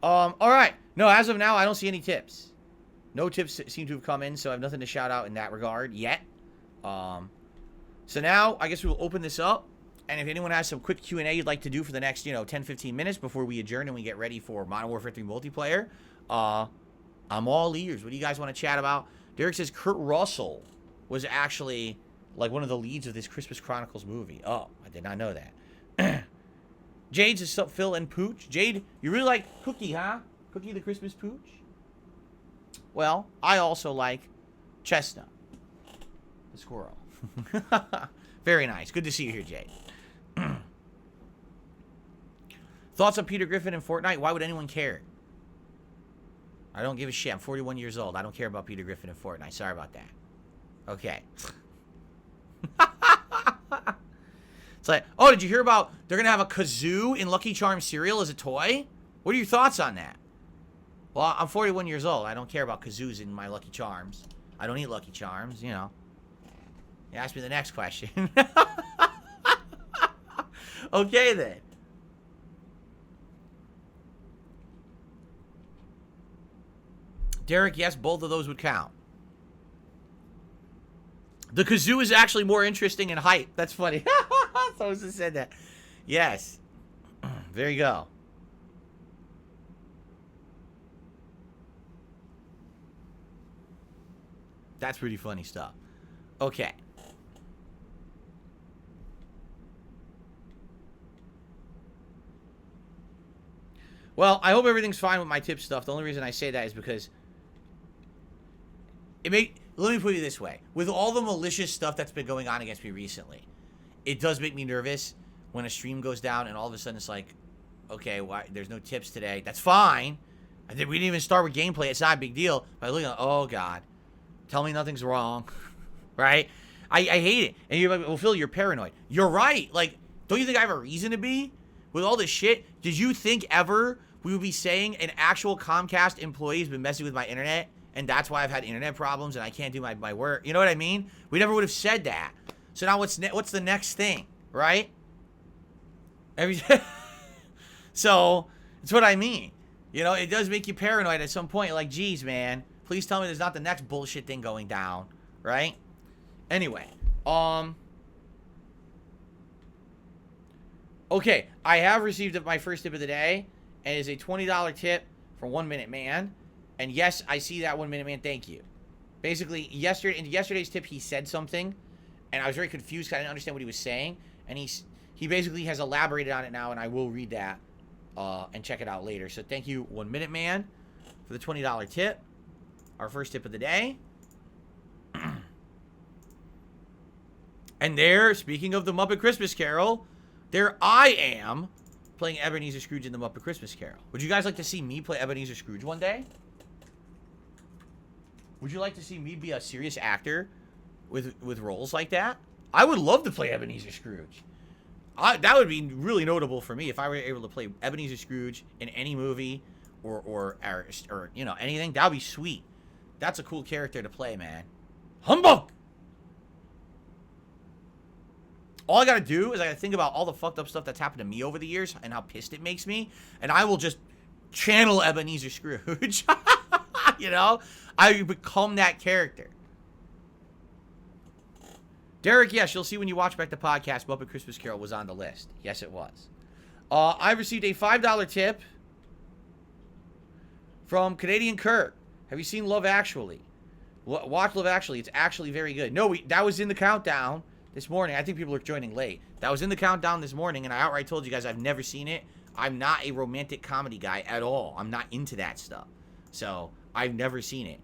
All right. No, as of now, I don't see any tips. No tips seem to have come in, so I have nothing to shout out in that regard yet. So now, I guess we'll open this up, and if anyone has some quick Q&A you'd like to do for the next, 10-15 minutes before we adjourn and we get ready for Modern Warfare 3 multiplayer, I'm all ears. What do you guys want to chat about? Derek says Kurt Russell was actually like one of the leads of this Christmas Chronicles movie. Oh, I did not know that. Jade says, sup, Phil and Pooch. Jade, you really like Cookie, huh? Cookie the Christmas Pooch? Well, I also like Chestnut, the squirrel. Very nice. Good to see you here, Jade. Thoughts on Peter Griffin in Fortnite? Why would anyone care? I don't give a shit. I'm 41 years old. I don't care about Peter Griffin in Fortnite. Sorry about that. Okay. It's like, oh, did you hear about they're going to have a kazoo in Lucky Charms cereal as a toy? What are your thoughts on that? Well, I'm 41 years old. I don't care about kazoos in my Lucky Charms. I don't eat Lucky Charms, you know. You ask me the next question. Okay, then. Derek, yes, both of those would count. The kazoo is actually more interesting in height. That's funny. Someone just said that. Yes. There you go. That's pretty funny stuff. Okay. Well, I hope everything's fine with my tip stuff. The only reason I say that is because let me put it this way. With all the malicious stuff that's been going on against me recently, it does make me nervous when a stream goes down and all of a sudden it's like, okay, why there's no tips today. That's fine. We didn't even start with gameplay. It's not a big deal. But I look at, oh, God. Tell me nothing's wrong. Right? I hate it. And you're like, well, Phil, you're paranoid. You're right. Like, don't you think I have a reason to be? With all this shit, did you think ever we would be saying an actual Comcast employee has been messing with my internet? And that's why I've had internet problems and I can't do my work. You know what I mean? We never would have said that. So now what's the next thing, right? So, that's what I mean. You know, it does make you paranoid at some point. You're like, geez, man, please tell me there's not the next bullshit thing going down, right? Anyway, okay, I have received my first tip of the day, and it is a $20 tip for 1 Minute Man. And yes, I see that 1 Minute Man. Thank you. Basically, in yesterday's tip, he said something, and I was very confused because I didn't understand what he was saying. And he basically has elaborated on it now, and I will read that and check it out later. So thank you, 1 Minute Man, for the $20 tip. Our first tip of the day. And there, speaking of the Muppet Christmas Carol, there I am playing Ebenezer Scrooge in the Muppet Christmas Carol. Would you guys like to see me play Ebenezer Scrooge one day? Would you like to see me be a serious actor with roles like that? I would love to play Ebenezer Scrooge. That would be really notable for me if I were able to play Ebenezer Scrooge in any movie or you know, anything. That would be sweet. That's a cool character to play, man. Humbug! All I gotta do is I gotta think about all the fucked up stuff that's happened to me over the years and how pissed it makes me, and I will just channel Ebenezer Scrooge. You know? I become that character. Derek, yes, you'll see when you watch back the podcast, Muppet Christmas Carol was on the list. Yes, it was. I received a $5 tip from Canadian Kirk. Have you seen Love Actually? Watch Love Actually. It's actually very good. No, that was in the countdown this morning. I think people are joining late. That was in the countdown this morning, and I outright told you guys I've never seen it. I'm not a romantic comedy guy at all. I'm not into that stuff. So, I've never seen it.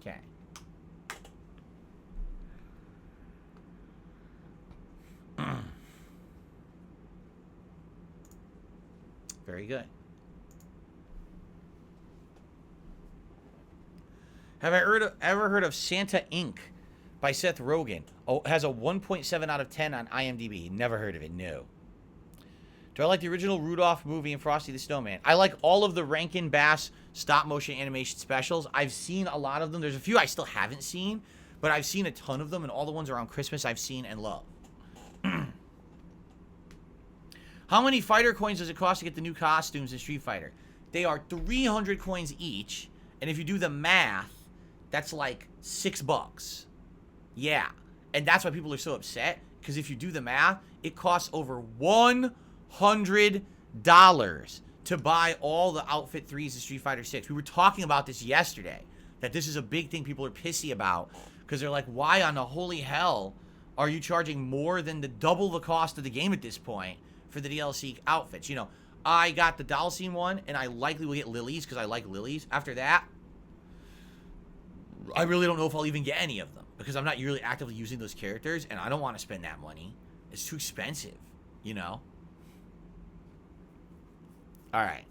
Okay. Very good. Have I ever heard of Santa Inc. by Seth Rogen? Oh, it has a 1.7 out of 10 on IMDb. Never heard of it, no. Do I like the original Rudolph movie and Frosty the Snowman? I like all of the Rankin Bass stop-motion animation specials. I've seen a lot of them. There's a few I still haven't seen, but I've seen a ton of them, and all the ones around Christmas I've seen and love. How many fighter coins does it cost to get the new costumes in Street Fighter? They are 300 coins each, and if you do the math, that's like $6. Yeah, and that's why people are so upset, because if you do the math, it costs over $100 to buy all the Outfit 3s in Street Fighter 6. We were talking about this yesterday, that this is a big thing people are pissy about, because they're like, why on the holy hell are you charging more than double the cost of the game at this point for the DLC outfits? You know, I got the Dalcine one, and I likely will get Lily's, because I like Lily's. After that, I really don't know if I'll even get any of them, because I'm not really actively using those characters, and I don't want to spend that money. It's too expensive, you know? Alright.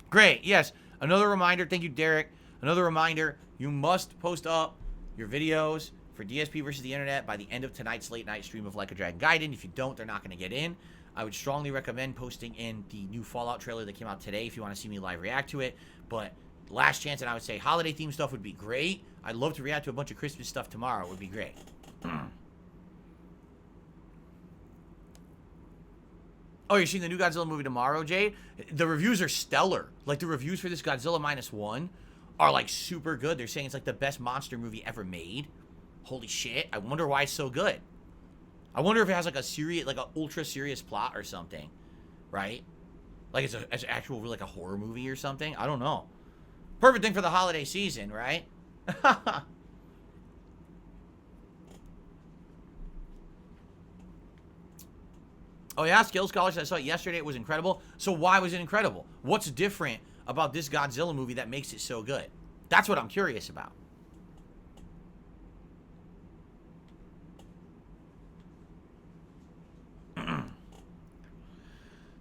Great, yes. Another reminder, thank you, Derek. Another reminder, you must post up your videos for DSP versus the Internet by the end of tonight's late night stream of Like a Dragon Gaiden. If you don't, they're not going to get in. I would strongly recommend posting in the new Fallout trailer that came out today if you want to see me live react to it. But last chance, and I would say holiday theme stuff would be great. I'd love to react to a bunch of Christmas stuff tomorrow. It would be great. Oh, you're seeing the new Godzilla movie tomorrow, Jade? The reviews are stellar. Like, the reviews for this Godzilla -1 are, like, super good. They're saying it's, like, the best monster movie ever made. Holy shit. I wonder why it's so good. I wonder if it has, like, a serious, like, a ultra-serious plot or something. Right? Like, it's an actual, like, a horror movie or something. I don't know. Perfect thing for the holiday season, right? Oh, yeah? Skills College, I saw it yesterday. It was incredible. So why was it incredible? What's different about this Godzilla movie that makes it so good? That's what I'm curious about.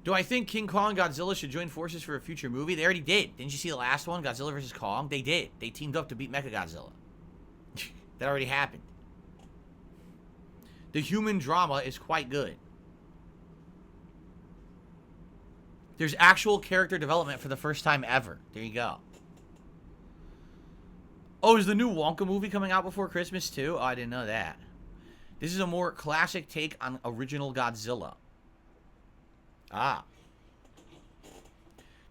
Do I think King Kong and Godzilla should join forces for a future movie? They already did. Didn't you see the last one, Godzilla vs. Kong? They did. They teamed up to beat Mechagodzilla. That already happened. The human drama is quite good. There's actual character development for the first time ever. There you go. Oh, is the new Wonka movie coming out before Christmas too? Oh, I didn't know that. This is a more classic take on original Godzilla. Ah.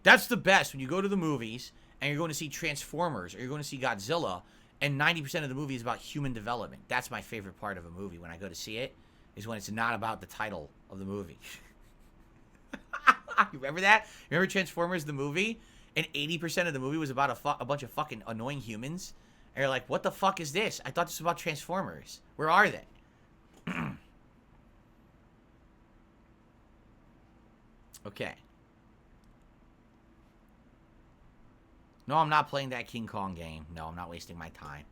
That's the best when you go to the movies and you're going to see Transformers or you're going to see Godzilla and 90% of the movie is about human development. That's my favorite part of a movie when I go to see it, is when it's not about the title of the movie. You remember that? Remember Transformers the movie? And 80% of the movie was about a bunch of fucking annoying humans? And you're like, what the fuck is this? I thought this was about Transformers. Where are they? Okay. No, I'm not playing that King Kong game. No, I'm not wasting my time.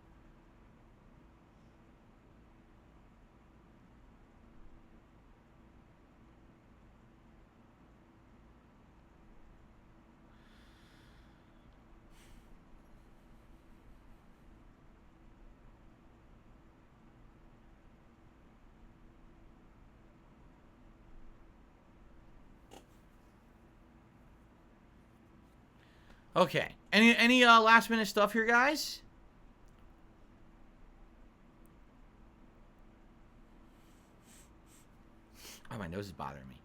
Okay. Any last minute stuff here, guys? Oh, My nose is bothering me.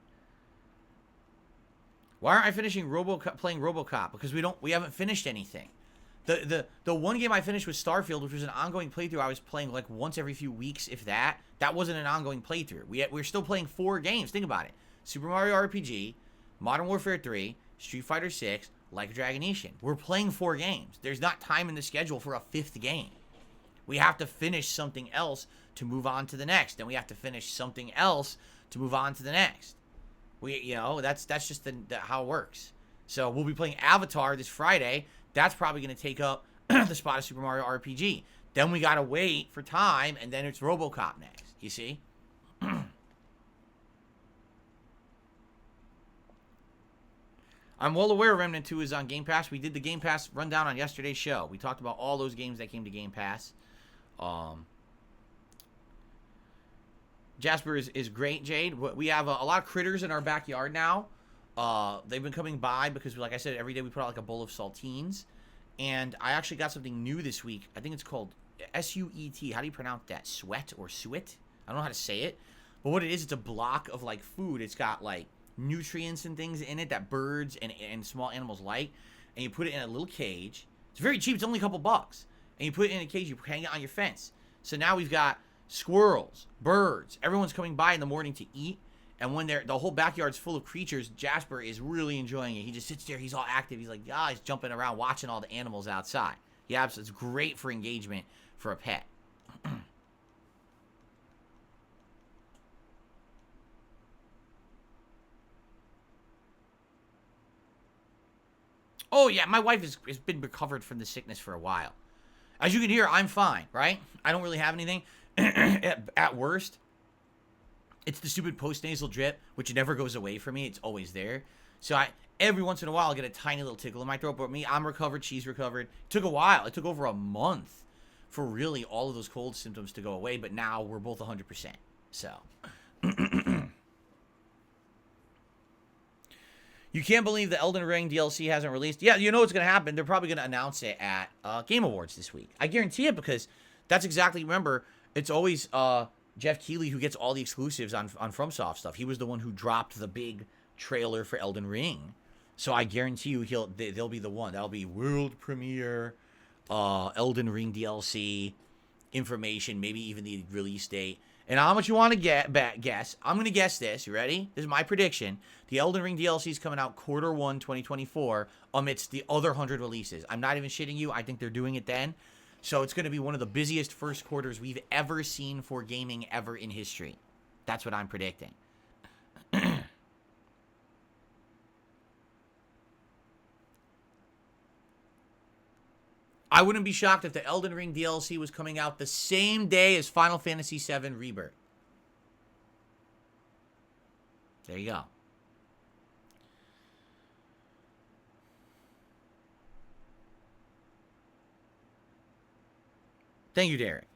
Why aren't I finishing playing RoboCop? Because we haven't finished anything. The one game I finished was Starfield, which was an ongoing playthrough. I was playing like once every few weeks, if that. That wasn't an ongoing playthrough. We're still playing 4 games. Think about it: Super Mario RPG, Modern Warfare 3, Street Fighter 6, Like a Dragon Ishin. We're playing 4 games. There's not time in the schedule for a 5th game. We have to finish something else to move on to the next. Then we have to finish something else to move on to the next. That's just how it works. So we'll be playing Avatar this Friday. That's probably going to take up the spot of Super Mario RPG. Then we got to wait for time, and then it's RoboCop next. You see? I'm well aware Remnant 2 is on Game Pass. We did the Game Pass rundown on yesterday's show. We talked about all those games that came to Game Pass. Jasper is great, Jade. We have a lot of critters in our backyard now. They've been coming by because, like I said, every day we put out like a bowl of saltines. And I actually got something new this week. I think it's called S-U-E-T. How do you pronounce that? Sweat or suet? I don't know how to say it. But what it is, it's a block of like food. It's got like nutrients and things in it that birds and small animals like. And you put it in a little cage. It's very cheap. It's only a couple bucks. And you put it in a cage. You hang it on your fence. So now we've got squirrels, birds. Everyone's coming by in the morning to eat. And when the whole backyard's full of creatures, Jasper is really enjoying it. He just sits there. He's all active. He's like, he's jumping around, watching all the animals outside. Yeah, it's great for engagement for a pet. Oh, yeah, my wife has been recovered from the sickness for a while. As you can hear, I'm fine, right? I don't really have anything. At worst, it's the stupid post-nasal drip, which never goes away for me. It's always there. So every once in a while, I'll get a tiny little tickle in my throat. But I'm recovered. She's recovered. It took a while. It took over a month for really all of those cold symptoms to go away. But now we're both 100%. So. You can't believe the Elden Ring DLC hasn't released. Yeah, you know what's going to happen. They're probably going to announce it at Game Awards this week. I guarantee it, because that's exactly, remember, it's always Jeff Keighley who gets all the exclusives on FromSoft stuff. He was the one who dropped the big trailer for Elden Ring. So I guarantee you they'll be the one. That'll be world premiere, Elden Ring DLC information, maybe even the release date. And how much you want to guess? I'm going to guess this. You ready? This is my prediction. The Elden Ring DLC is coming out Q1 2024 amidst the other 100 releases. I'm not even shitting you. I think they're doing it then. So it's going to be one of the busiest first quarters we've ever seen for gaming ever in history. That's what I'm predicting. I wouldn't be shocked if the Elden Ring DLC was coming out the same day as Final Fantasy VII Rebirth. There you go. Thank you, Derek.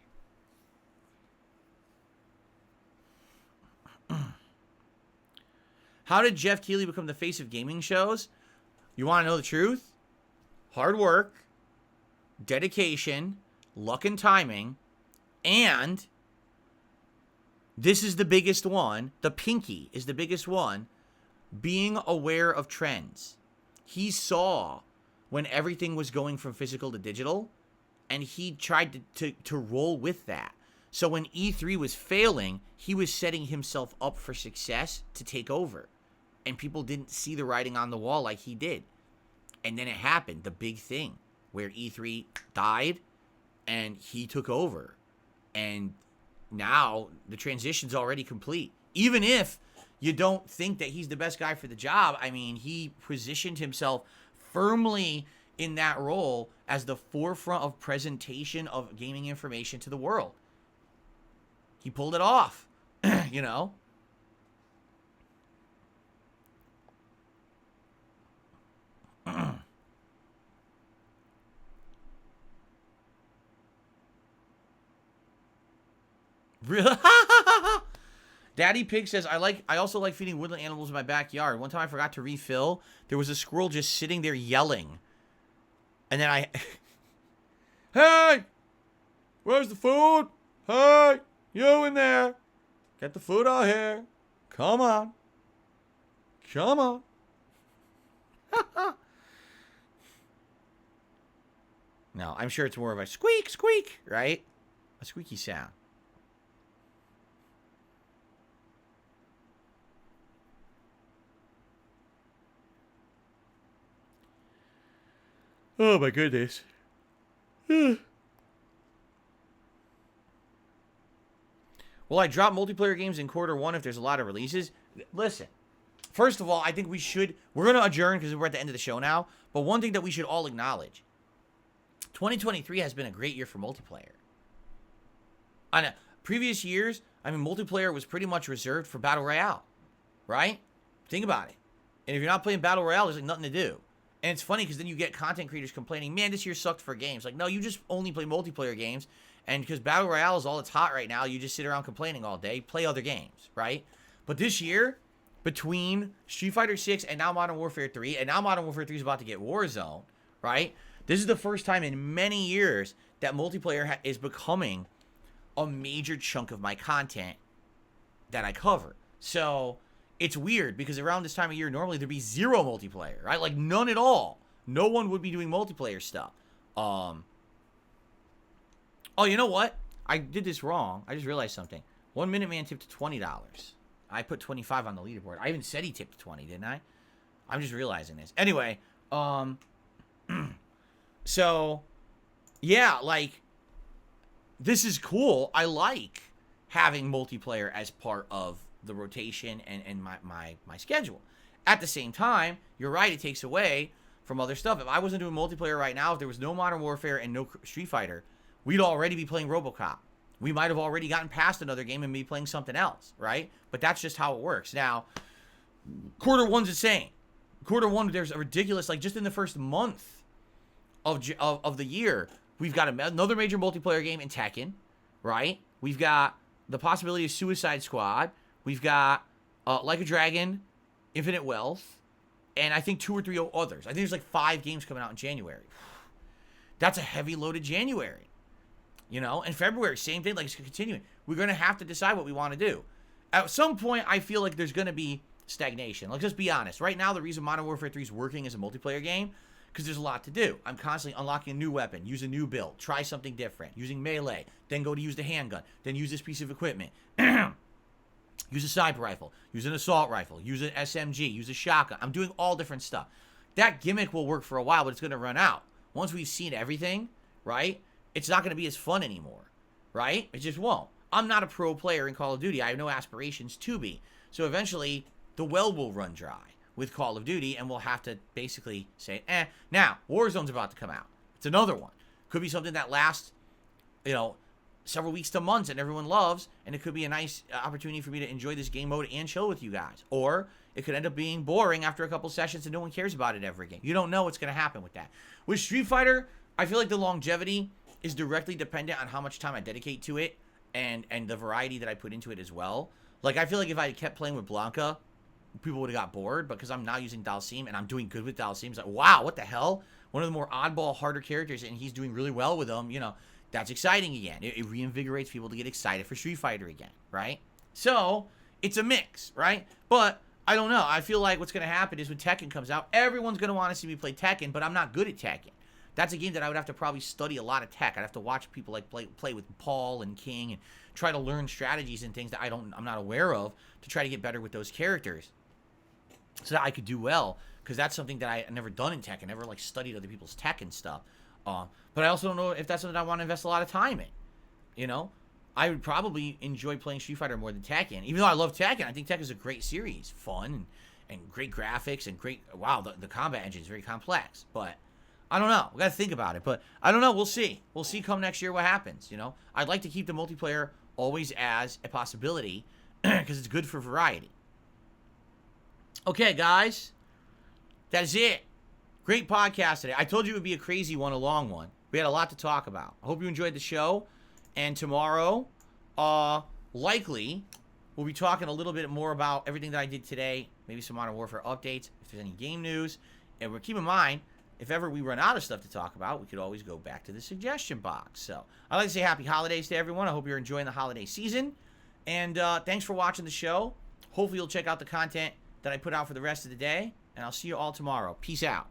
How did Jeff Keighley become the face of gaming shows? You want to know the truth? Hard work, dedication, luck and timing, and this is the biggest one. The pinky is the biggest one. Being aware of trends. He saw when everything was going from physical to digital, and he tried to roll with that. So when E3 was failing, he was setting himself up for success to take over. And people didn't see the writing on the wall like he did. And then it happened, the big thing, where E3 died and he took over. And now the transition's already complete. Even if you don't think that he's the best guy for the job, I mean, he positioned himself firmly in that role as the forefront of presentation of gaming information to the world. He pulled it off, you know? Really? Daddy Pig says, I also like feeding woodland animals in my backyard. One time I forgot to refill. There was a squirrel just sitting there yelling. And then hey! Where's the food? Hey! You in there! Get the food out here. Come on. Come on. No, I'm sure it's more of a squeak, squeak, right? A squeaky sound. Oh my goodness. Will I drop multiplayer games in Q1 if there's a lot of releases? Listen, first of all, I think we're going to adjourn because we're at the end of the show now. But one thing that we should all acknowledge, 2023 has been a great year for multiplayer. On previous years, I mean, multiplayer was pretty much reserved for Battle Royale, right? Think about it. And if you're not playing Battle Royale, there's like nothing to do. And it's funny because then you get content creators complaining, man, this year sucked for games. Like, no, you just only play multiplayer games. And because Battle Royale is all that's hot right now, you just sit around complaining all day, play other games, right? But this year, between Street Fighter 6 and now Modern Warfare 3, and now Modern Warfare 3 is about to get Warzone, right? This is the first time in many years that multiplayer is becoming a major chunk of my content that I cover. So it's weird because around this time of year, normally there'd be zero multiplayer, right? Like none at all. No one would be doing multiplayer stuff. Oh, you know what? I did this wrong. I just realized something. 1 Minute Man tipped $20. I put 25 on the leaderboard. I even said he tipped 20, didn't I? I'm just realizing this. Anyway, so yeah, like this is cool. I like having multiplayer as part of the rotation and my schedule. At the same time, you're right, it takes away from other stuff. If I wasn't doing multiplayer right now, if there was no Modern Warfare and no Street Fighter, we'd already be playing RoboCop. We might have already gotten past another game and be playing something else, right? But that's just how it works. Now, Q1's insane. Q1, there's a ridiculous, like just in the first month of the year, we've got another major multiplayer game in Tekken, right? We've got the possibility of Suicide Squad. We've got Like a Dragon, Infinite Wealth, and I think 2 or 3 others. I think there's like 5 games coming out in January. That's a heavy loaded January. You know, and February, same thing, like it's continuing. We're going to have to decide what we want to do. At some point, I feel like there's going to be stagnation. Let's just be honest. Right now, the reason Modern Warfare 3 is working as a multiplayer game, because there's a lot to do. I'm constantly unlocking a new weapon, use a new build, try something different, using melee, then go to use the handgun, then use this piece of equipment. Use a sniper rifle, use an assault rifle, use an SMG, use a shotgun. I'm doing all different stuff. That gimmick will work for a while, but it's going to run out. Once we've seen everything, right? It's not going to be as fun anymore, right? It just won't. I'm not a pro player in Call of Duty. I have no aspirations to be. So eventually, the well will run dry with Call of Duty, and we'll have to basically say, Now, Warzone's about to come out. It's another one. Could be something that lasts, several weeks to months and everyone loves, and it could be a nice opportunity for me to enjoy this game mode and chill with you guys. Or it could end up being boring after a couple sessions and no one cares about it ever again. You don't know what's going to happen with that. With Street Fighter, I feel like the longevity is directly dependent on how much time I dedicate to it and the variety that I put into it as well. Like, I feel like if I had kept playing with Blanca, people would have got bored, because I'm now using Dalsim and I'm doing good with Dalsim. It's like, wow, what the hell? One of the more oddball, harder characters, and he's doing really well with them. That's exciting again. It reinvigorates people to get excited for Street Fighter again, right? So, it's a mix, right? But, I don't know. I feel like what's going to happen is when Tekken comes out, everyone's going to want to see me play Tekken, but I'm not good at Tekken. That's a game that I would have to probably study a lot of tech. I'd have to watch people like play with Paul and King and try to learn strategies and things that I'm not aware of to try to get better with those characters, so that I could do well, because that's something that I never done in tech. I never studied other people's tech and stuff. But I also don't know if that's something I want to invest a lot of time in. I would probably enjoy playing Street Fighter more than Tekken. Even though I love Tekken, I think Tekken is a great series, fun and great graphics and great. Wow, the combat engine is very complex, but I don't know. We got to think about it, but I don't know. We'll see. We'll see come next year what happens. I'd like to keep the multiplayer always as a possibility because it's good for variety. Okay, guys, that is it. Great podcast today. I told you it would be a crazy one, a long one. We had a lot to talk about. I hope you enjoyed the show. And tomorrow, likely, we'll be talking a little bit more about everything that I did today. Maybe some Modern Warfare updates, if there's any game news. And keep in mind, if ever we run out of stuff to talk about, we could always go back to the suggestion box. So, I'd like to say happy holidays to everyone. I hope you're enjoying the holiday season. And thanks for watching the show. Hopefully you'll check out the content that I put out for the rest of the day, and I'll see you all tomorrow. Peace out.